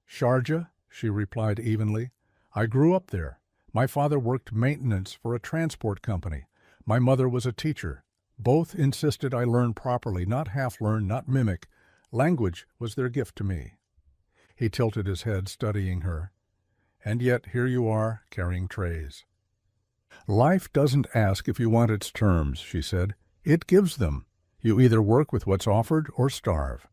"Sharjah," she replied evenly. "I grew up there. My father worked maintenance for a transport company. My mother was a teacher. Both insisted I learn properly, not half-learn, not mimic. Language was their gift to me." He tilted his head, studying her. "And yet here you are, carrying trays." "Life doesn't ask if you want its terms," she said. "It gives them. You either work with what's offered or starve.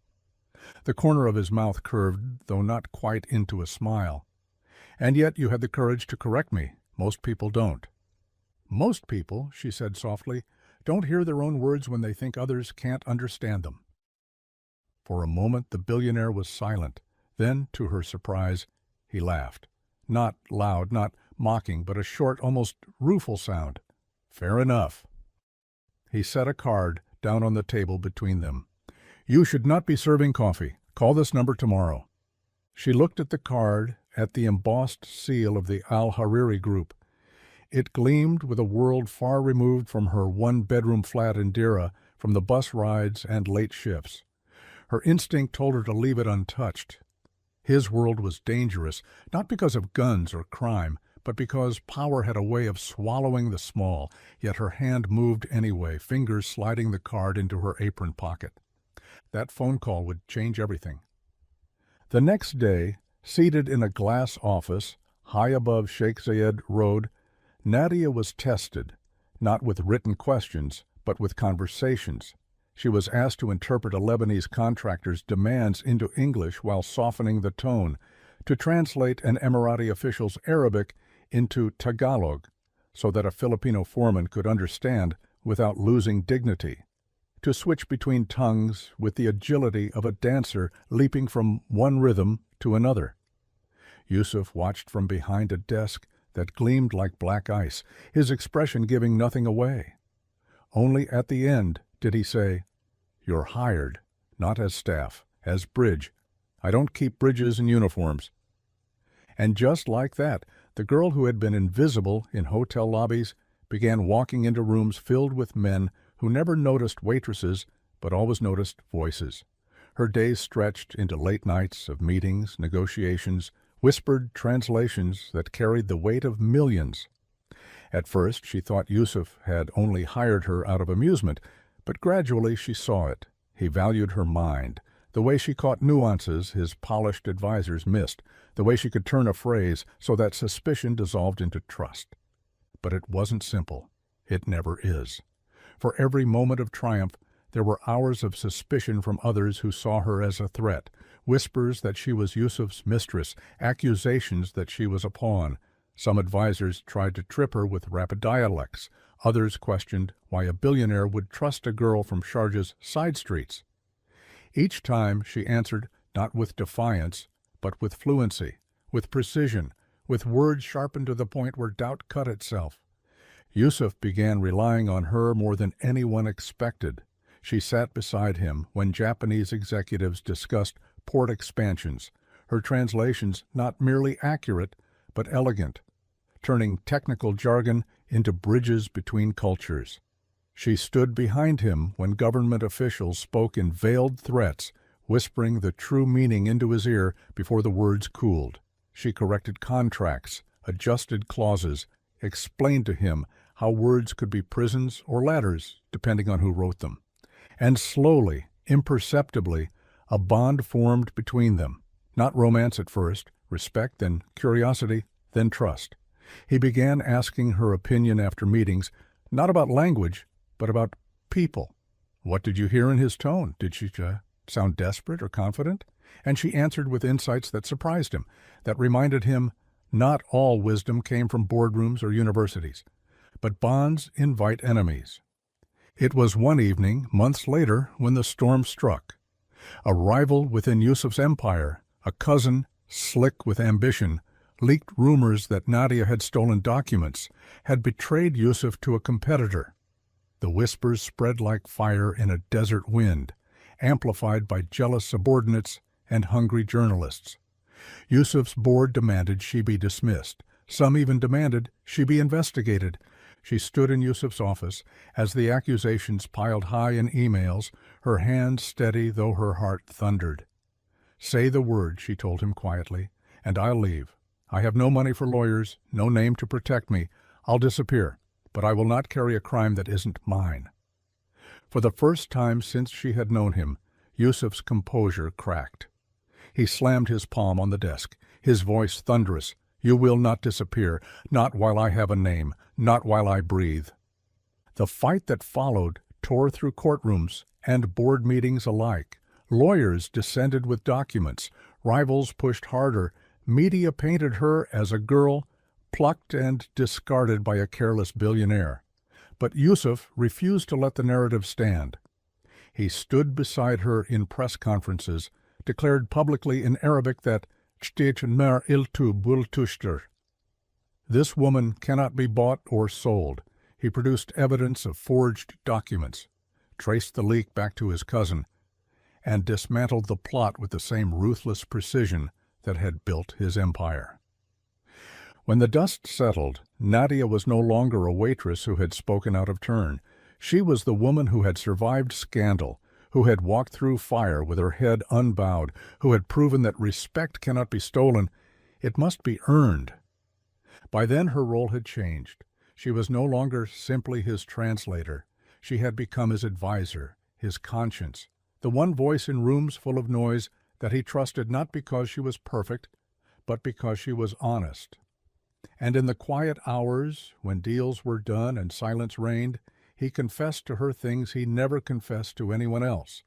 The corner of his mouth curved, though not quite into a smile. And yet you had the courage to correct me. Most people don't. Most people, she said softly, don't hear their own words when they think others can't understand them. For a moment the billionaire was silent. Then, to her surprise, he laughed. Not loud, not mocking, but a short, almost rueful sound. Fair enough. He set a card down on the table between them. You should not be serving coffee. Call this number tomorrow. She looked at the card, at the embossed seal of the Al-Hariri Group. It gleamed with a world far removed from her one-bedroom flat in Dira, from the bus rides and late shifts. Her instinct told her to leave it untouched. His world was dangerous, not because of guns or crime, but because power had a way of swallowing the small, yet her hand moved anyway, fingers sliding the card into her apron pocket. That phone call would change everything. The next day, seated in a glass office, high above Sheikh Zayed Road, Nadia was tested, not with written questions, but with conversations. She was asked to interpret a Lebanese contractor's demands into English while softening the tone, to translate an Emirati official's Arabic into Tagalog, so that a Filipino foreman could understand without losing dignity, to switch between tongues with the agility of a dancer leaping from one rhythm to another. Yusuf watched from behind a desk that gleamed like black ice, his expression giving nothing away. Only at the end did he say, "You're hired, not as staff, as bridge. I don't keep bridges in uniforms." And just like that, the girl who had been invisible in hotel lobbies began walking into rooms filled with men who never noticed waitresses but always noticed voices. Her days stretched into late nights of meetings, negotiations, whispered translations that carried the weight of millions. At first she thought Yusuf had only hired her out of amusement, but gradually she saw it. He valued her mind, the way she caught nuances his polished advisers missed, the way she could turn a phrase so that suspicion dissolved into trust. But it wasn't simple. It never is. For every moment of triumph, there were hours of suspicion from others who saw her as a threat, whispers that she was Yusuf's mistress, accusations that she was a pawn. Some advisers tried to trip her with rapid dialects. Others questioned why a billionaire would trust a girl from Sharjah's side streets. Each time she answered not with defiance, but with fluency, with precision, with words sharpened to the point where doubt cut itself. Yusuf began relying on her more than anyone expected. She sat beside him when Japanese executives discussed port expansions, her translations not merely accurate, but elegant, turning technical jargon into bridges between cultures. She stood behind him when government officials spoke in veiled threats, whispering the true meaning into his ear before the words cooled. She corrected contracts, adjusted clauses, explained to him how words could be prisons or ladders, depending on who wrote them. And slowly, imperceptibly, a bond formed between them. Not romance at first, respect, then curiosity, then trust. He began asking her opinion after meetings, not about language, but about people. What did you hear in his tone? Did she sound desperate or confident? And she answered with insights that surprised him, that reminded him not all wisdom came from boardrooms or universities, but bonds invite enemies. It was one evening, months later, when the storm struck. A rival within Yusuf's empire, a cousin, slick with ambition, leaked rumors that Nadia had stolen documents, had betrayed Yusuf to a competitor. The whispers spread like fire in a desert wind, amplified by jealous subordinates and hungry journalists. Yusuf's board demanded she be dismissed. Some even demanded she be investigated. She stood in Yusuf's office as the accusations piled high in emails, her hand steady though her heart thundered. "Say the word," she told him quietly, "and I'll leave. I have no money for lawyers, no name to protect me. I'll disappear, but I will not carry a crime that isn't mine." For the first time since she had known him, Yusuf's composure cracked. He slammed his palm on the desk, his voice thunderous. "You will not disappear, not while I have a name, not while I breathe." The fight that followed tore through courtrooms and board meetings alike. Lawyers descended with documents. Rivals pushed harder. Media painted her as a girl plucked and discarded by a careless billionaire. But Yusuf refused to let the narrative stand. He stood beside her in press conferences, declared publicly in Arabic that "Ç'tich mer iltu bul tushter." This woman cannot be bought or sold. He produced evidence of forged documents, traced the leak back to his cousin, and dismantled the plot with the same ruthless precision that had built his empire. When the dust settled, Nadia was no longer a waitress who had spoken out of turn. She was the woman who had survived scandal, who had walked through fire with her head unbowed, who had proven that respect cannot be stolen, it must be earned. By then her role had changed. She was no longer simply his translator. She had become his advisor, his conscience, the one voice in rooms full of noise that he trusted not because she was perfect, but because she was honest. And in the quiet hours, when deals were done and silence reigned, he confessed to her things he never confessed to anyone else.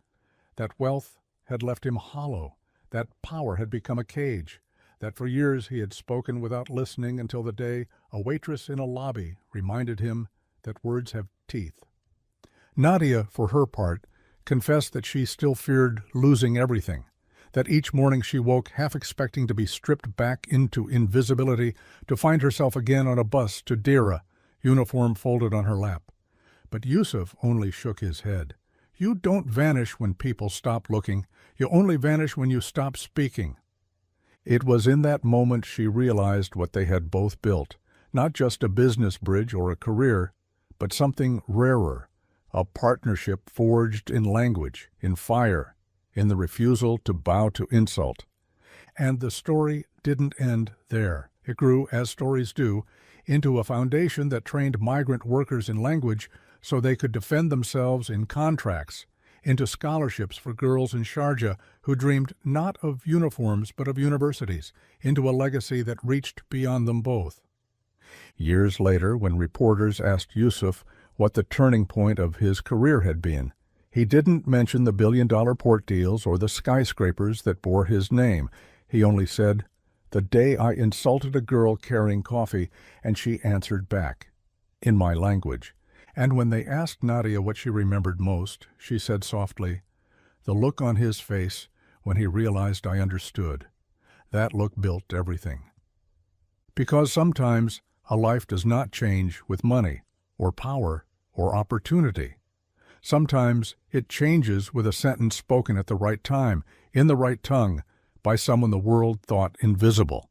That wealth had left him hollow, that power had become a cage, that for years he had spoken without listening until the day a waitress in a lobby reminded him that words have teeth. Nadia, for her part, confessed that she still feared losing everything, that each morning she woke half expecting to be stripped back into invisibility, to find herself again on a bus to Dera, uniform folded on her lap. But Yusuf only shook his head. You don't vanish when people stop looking. You only vanish when you stop speaking. It was in that moment she realized what they had both built, not just a business bridge or a career, but something rarer, a partnership forged in language, in fire, in the refusal to bow to insult. And the story didn't end there. It grew, as stories do, into a foundation that trained migrant workers in language so they could defend themselves in contracts, into scholarships for girls in Sharjah who dreamed not of uniforms but of universities, into a legacy that reached beyond them both. Years later, when reporters asked Yusuf what the turning point of his career had been, he didn't mention the billion-dollar port deals or the skyscrapers that bore his name. He only said, "The day I insulted a girl carrying coffee, and she answered back, in my language." And when they asked Nadia what she remembered most, she said softly, "The look on his face when he realized I understood. That look built everything." Because sometimes a life does not change with money, or power, or opportunity. Sometimes it changes with a sentence spoken at the right time, in the right tongue, by someone the world thought invisible.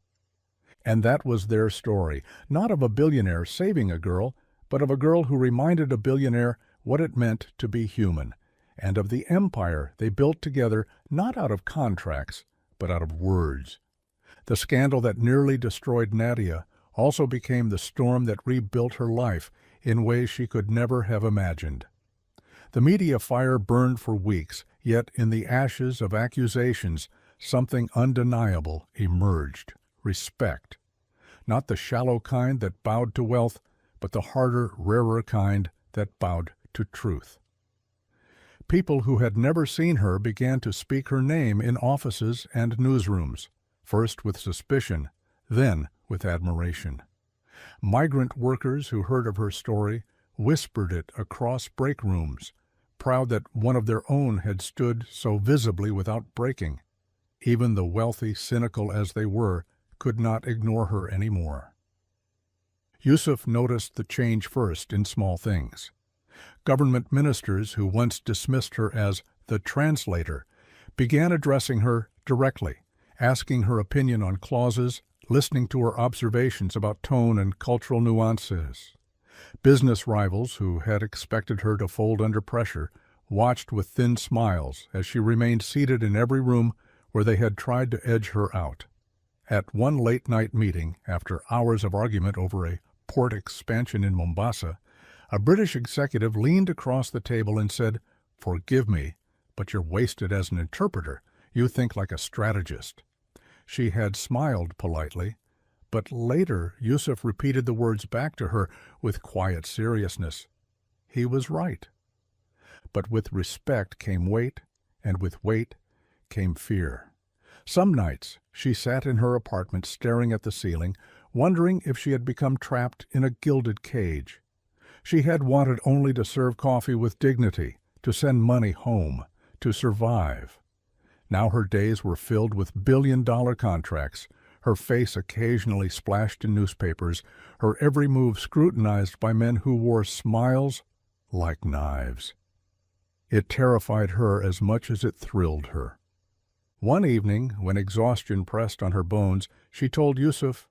And that was their story, not of a billionaire saving a girl, but of a girl who reminded a billionaire what it meant to be human, and of the empire they built together not out of contracts, but out of words. The scandal that nearly destroyed Nadia also became the storm that rebuilt her life in ways she could never have imagined. The media fire burned for weeks, yet in the ashes of accusations, something undeniable emerged: respect. Not the shallow kind that bowed to wealth, but the harder, rarer kind that bowed to truth. People who had never seen her began to speak her name in offices and newsrooms, first with suspicion, then with admiration. Migrant workers who heard of her story whispered it across break rooms, proud that one of their own had stood so visibly without breaking. Even the wealthy, cynical as they were, could not ignore her anymore. Yusuf noticed the change first in small things. Government ministers who once dismissed her as the translator began addressing her directly, asking her opinion on clauses, listening to her observations about tone and cultural nuances. Business rivals who had expected her to fold under pressure watched with thin smiles as she remained seated in every room where they had tried to edge her out. At one late-night meeting, after hours of argument over a port expansion in Mombasa, a British executive leaned across the table and said, "Forgive me, but you're wasted as an interpreter. You think like a strategist." She had smiled politely, but later Yusuf repeated the words back to her with quiet seriousness. He was right. But with respect came weight, and with weight came fear. Some nights she sat in her apartment staring at the ceiling, wondering if she had become trapped in a gilded cage. She had wanted only to serve coffee with dignity, to send money home, to survive. Now her days were filled with billion-dollar contracts, her face occasionally splashed in newspapers, her every move scrutinized by men who wore smiles like knives. It terrified her as much as it thrilled her. One evening, when exhaustion pressed on her bones, she told Yusuf,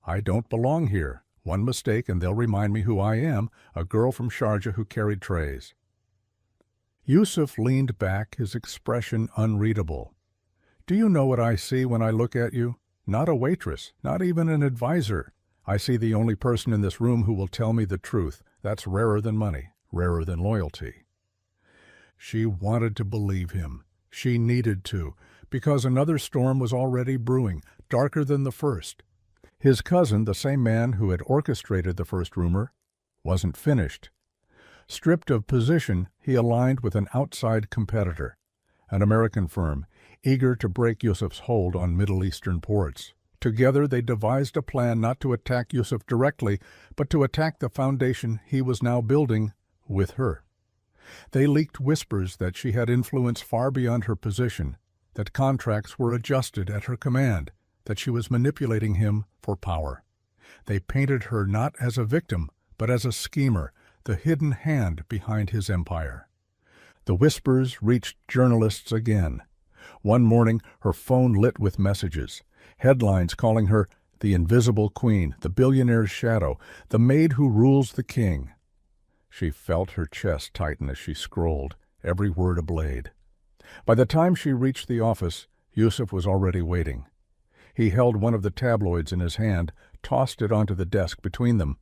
"I don't belong here. One mistake and they'll remind me who I am, a girl from Sharjah who carried trays." Yusuf leaned back, his expression unreadable. "Do you know what I see when I look at you? Not a waitress, not even an advisor. I see the only person in this room who will tell me the truth. That's rarer than money, rarer than loyalty." She wanted to believe him. She needed to, because another storm was already brewing, darker than the first. His cousin, the same man who had orchestrated the first rumor, wasn't finished. Stripped of position, he aligned with an outside competitor, an American firm, eager to break Yusuf's hold on Middle Eastern ports. Together they devised a plan not to attack Yusuf directly, but to attack the foundation he was now building with her. They leaked whispers that she had influence far beyond her position, that contracts were adjusted at her command, that she was manipulating him for power. They painted her not as a victim, but as a schemer, the hidden hand behind his empire. The whispers reached journalists again. One morning, her phone lit with messages, headlines calling her the invisible queen, the billionaire's shadow, the maid who rules the king. She felt her chest tighten as she scrolled, every word a blade. By the time she reached the office, Yusuf was already waiting. He held one of the tabloids in his hand, tossed it onto the desk between them.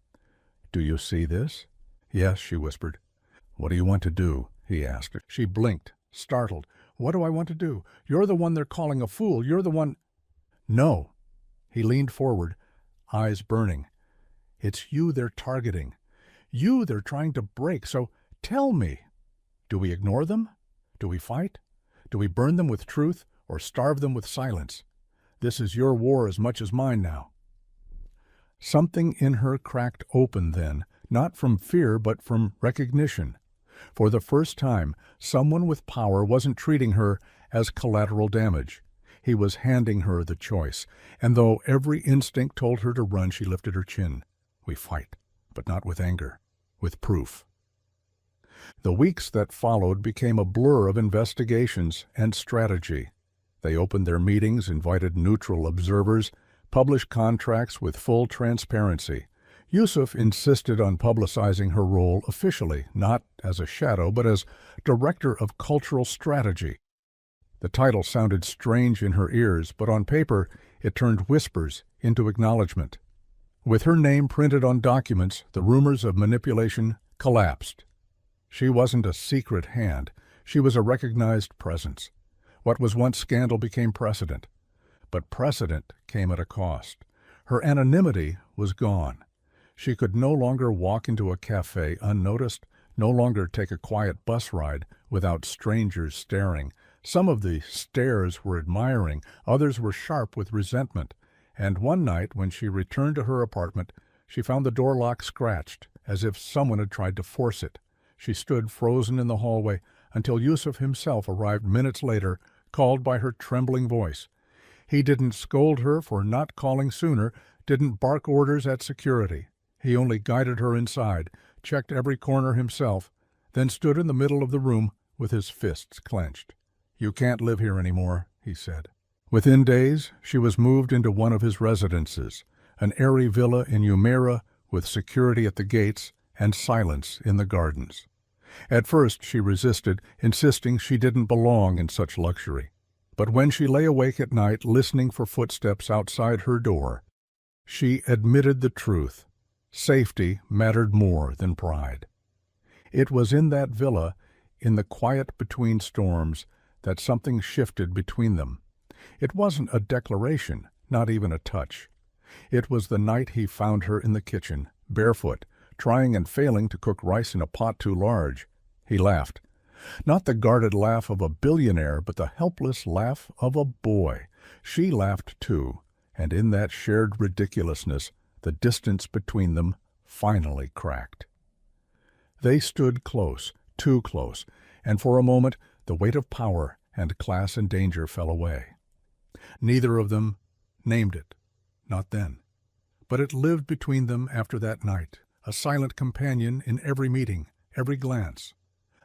"Do you see this?" "Yes," she whispered. "What do you want to do?" he asked her. She blinked, startled. "What do I want to do? You're the one they're calling a fool. You're the one—" "No." He leaned forward, eyes burning. "It's you they're targeting. You they're trying to break, so tell me. Do we ignore them? Do we fight? Do we burn them with truth or starve them with silence? This is your war as much as mine now." Something in her cracked open then, not from fear but from recognition. For the first time, someone with power wasn't treating her as collateral damage. He was handing her the choice, and though every instinct told her to run, she lifted her chin. "We fight, but not with anger, with proof." The weeks that followed became a blur of investigations and strategy. They opened their meetings, invited neutral observers, published contracts with full transparency. Yusuf insisted on publicizing her role officially, not as a shadow, but as Director of Cultural Strategy. The title sounded strange in her ears, but on paper it turned whispers into acknowledgement. With her name printed on documents, the rumors of manipulation collapsed. She wasn't a secret hand. She was a recognized presence. What was once scandal became precedent. But precedent came at a cost. Her anonymity was gone. She could no longer walk into a cafe unnoticed, no longer take a quiet bus ride without strangers staring. Some of the stares were admiring, others were sharp with resentment. And one night, when she returned to her apartment, she found the door lock scratched, as if someone had tried to force it. She stood frozen in the hallway until Yusuf himself arrived minutes later, called by her trembling voice. He didn't scold her for not calling sooner, didn't bark orders at security. He only guided her inside, checked every corner himself, then stood in the middle of the room with his fists clenched. "You can't live here anymore," he said. Within days, she was moved into one of his residences, an airy villa in Jumeirah with security at the gates and silence in the gardens. At first she resisted, insisting she didn't belong in such luxury. But when she lay awake at night listening for footsteps outside her door, she admitted the truth. Safety mattered more than pride. It was in that villa, in the quiet between storms, that something shifted between them. It wasn't a declaration, not even a touch. It was the night he found her in the kitchen, barefoot, trying and failing to cook rice in a pot too large. He laughed. Not the guarded laugh of a billionaire, but the helpless laugh of a boy. She laughed too, and in that shared ridiculousness, the distance between them finally cracked. They stood close, too close, and for a moment the weight of power and class and danger fell away. Neither of them named it, not then. But it lived between them after that night, a silent companion in every meeting, every glance.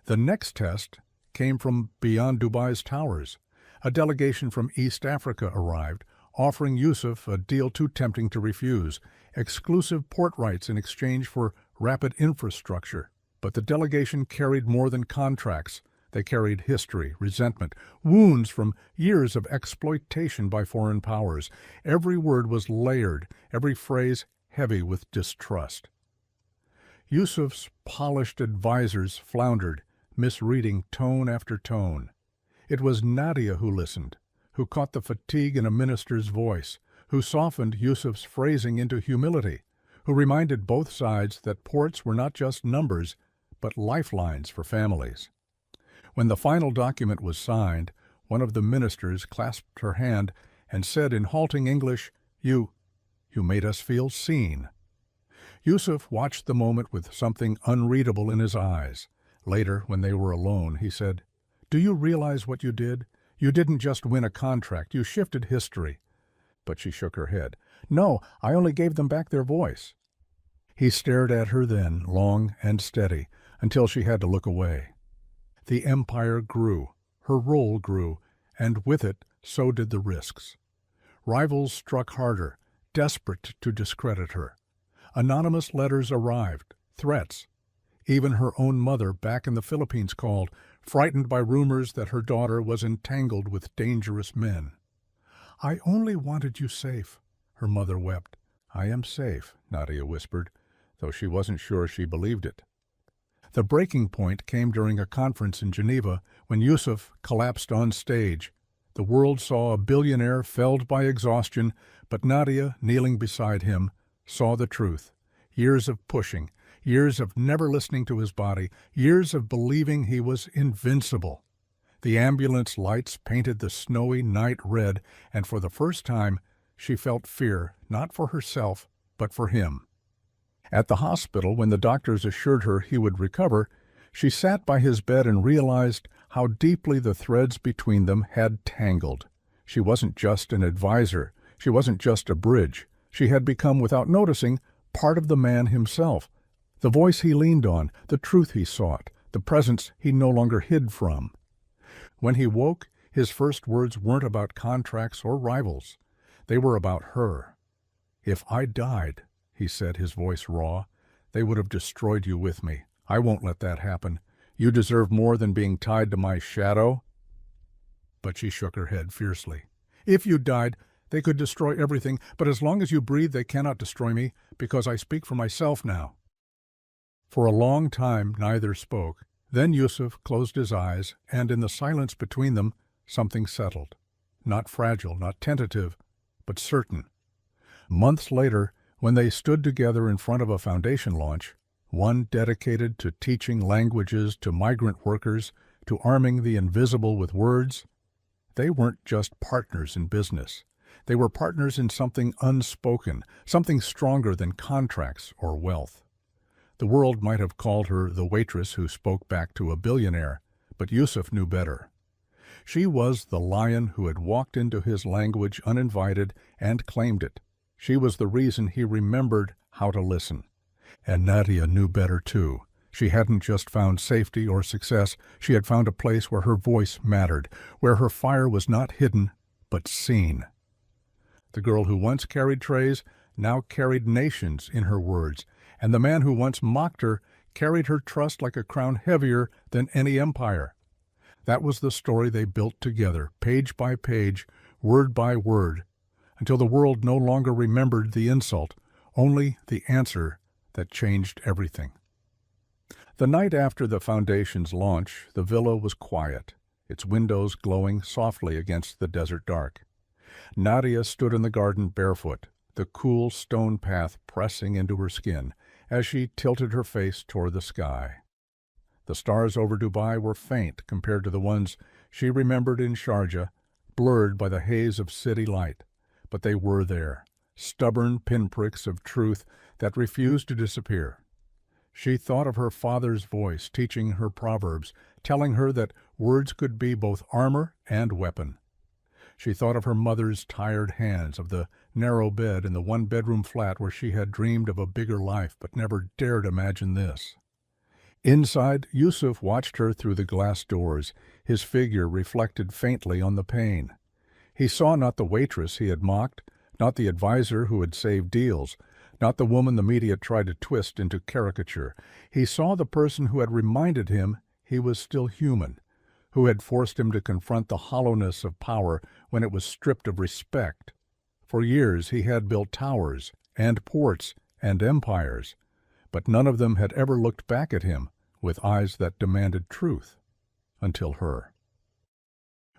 The next test came from beyond Dubai's towers. A delegation from East Africa arrived, offering Yusuf a deal too tempting to refuse, exclusive port rights in exchange for rapid infrastructure. But the delegation carried more than contracts. They carried history, resentment, wounds from years of exploitation by foreign powers. Every word was layered, every phrase heavy with distrust. Yusuf's polished advisers floundered, misreading tone after tone. It was Nadia who listened, who caught the fatigue in a minister's voice, who softened Yusuf's phrasing into humility, who reminded both sides that ports were not just numbers, but lifelines for families. When the final document was signed, one of the ministers clasped her hand and said in halting English, You made us feel seen." Yusuf watched the moment with something unreadable in his eyes. Later, when they were alone, he said, "Do you realize what you did? You didn't just win a contract, you shifted history." But she shook her head. "No, I only gave them back their voice." He stared at her then, long and steady, until she had to look away. The empire grew, her role grew, and with it so did the risks. Rivals struck harder, desperate to discredit her. Anonymous letters arrived, threats. Even her own mother back in the Philippines called, frightened by rumors that her daughter was entangled with dangerous men. "I only wanted you safe," her mother wept. "I am safe," Nadia whispered, though she wasn't sure she believed it. The breaking point came during a conference in Geneva when Yusuf collapsed on stage. The world saw a billionaire felled by exhaustion, but Nadia, kneeling beside him, saw the truth. Years of pushing, years of never listening to his body, years of believing he was invincible. The ambulance lights painted the snowy night red, and for the first time she felt fear, not for herself, but for him. At the hospital, when the doctors assured her he would recover, she sat by his bed and realized how deeply the threads between them had tangled. She wasn't just an advisor. She wasn't just a bridge. She had become, without noticing, part of the man himself. The voice he leaned on, the truth he sought, the presence he no longer hid from. When he woke, his first words weren't about contracts or rivals. They were about her. "If I died," he said, his voice raw, "they would have destroyed you with me. I won't let that happen. You deserve more than being tied to my shadow." But she shook her head fiercely. "If you died, they could destroy everything, but as long as you breathe, they cannot destroy me, because I speak for myself now." For a long time neither spoke. Then Yusuf closed his eyes, and in the silence between them, something settled. Not fragile, not tentative, but certain. Months later, when they stood together in front of a foundation launch, one dedicated to teaching languages to migrant workers, to arming the invisible with words, they weren't just partners in business. They were partners in something unspoken, something stronger than contracts or wealth. The world might have called her the waitress who spoke back to a billionaire, but Yusuf knew better. She was the lion who had walked into his language uninvited and claimed it. She was the reason he remembered how to listen. And Nadia knew better too. She hadn't just found safety or success, she had found a place where her voice mattered, where her fire was not hidden, but seen. The girl who once carried trays now carried nations in her words, and the man who once mocked her carried her trust like a crown heavier than any empire. That was the story they built together, page by page, word by word, until the world no longer remembered the insult, only the answer that changed everything. The night after the Foundation's launch, the villa was quiet, its windows glowing softly against the desert dark. Nadia stood in the garden barefoot, the cool stone path pressing into her skin as she tilted her face toward the sky. The stars over Dubai were faint compared to the ones she remembered in Sharjah, blurred by the haze of city light. But they were there, stubborn pinpricks of truth that refused to disappear. She thought of her father's voice teaching her proverbs, telling her that words could be both armor and weapon. She thought of her mother's tired hands, of the narrow bed in the one-bedroom flat where she had dreamed of a bigger life but never dared imagine this. Inside, Yusuf watched her through the glass doors, his figure reflected faintly on the pane. He saw not the waitress he had mocked, not the advisor who had saved deals, not the woman the media tried to twist into caricature. He saw the person who had reminded him he was still human, who had forced him to confront the hollowness of power when it was stripped of respect. For years he had built towers and ports and empires, but none of them had ever looked back at him with eyes that demanded truth, until her.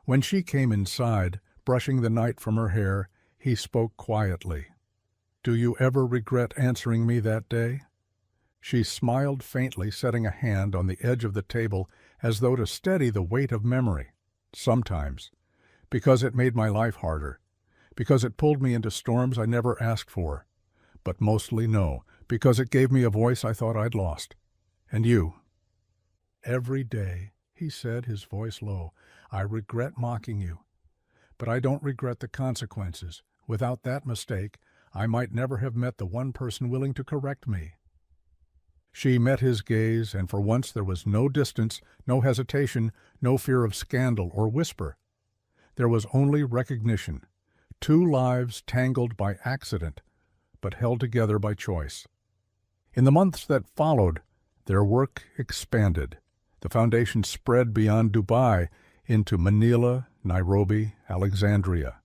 When she came inside, brushing the night from her hair, he spoke quietly. "Do you ever regret answering me that day?" She smiled faintly, setting a hand on the edge of the table as though to steady the weight of memory. "Sometimes. Because it made my life harder. Because it pulled me into storms I never asked for. But mostly no, because it gave me a voice I thought I'd lost. And you?" "Every day," he said, his voice low, "I regret mocking you. But I don't regret the consequences. Without that mistake, I might never have met the one person willing to correct me." She met his gaze, and for once there was no distance, no hesitation, no fear of scandal or whisper. There was only recognition. Two lives tangled by accident, but held together by choice. In the months that followed, their work expanded. The foundation spread beyond Dubai into Manila, Nairobi, Alexandria.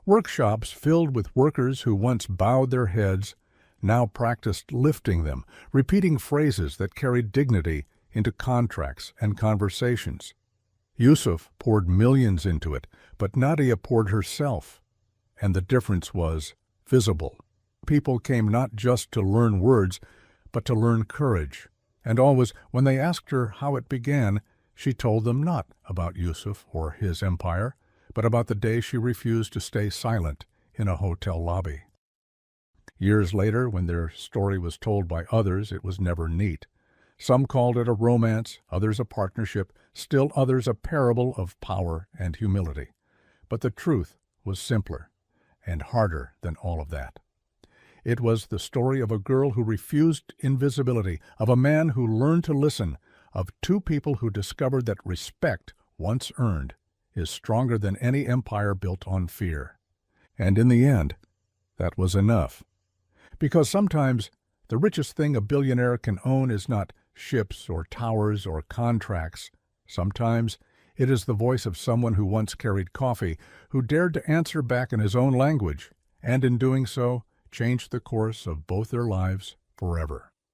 Workshops filled with workers who once bowed their heads now practiced lifting them, repeating phrases that carried dignity into contracts and conversations. Yusuf poured millions into it, but Nadia poured herself, and the difference was visible. People came not just to learn words, but to learn courage, and always, when they asked her how it began, she told them not about Yusuf or his empire, but about the day she refused to stay silent in a hotel lobby. Years later, when their story was told by others, it was never neat. Some called it a romance, others a partnership, still others a parable of power and humility. But the truth was simpler and harder than all of that. It was the story of a girl who refused invisibility, of a man who learned to listen, of two people who discovered that respect, once earned, is stronger than any empire built on fear. And in the end, that was enough. Because sometimes the richest thing a billionaire can own is not ships or towers or contracts. Sometimes it is the voice of someone who once carried coffee, who dared to answer back in his own language, and in doing so, changed the course of both their lives forever.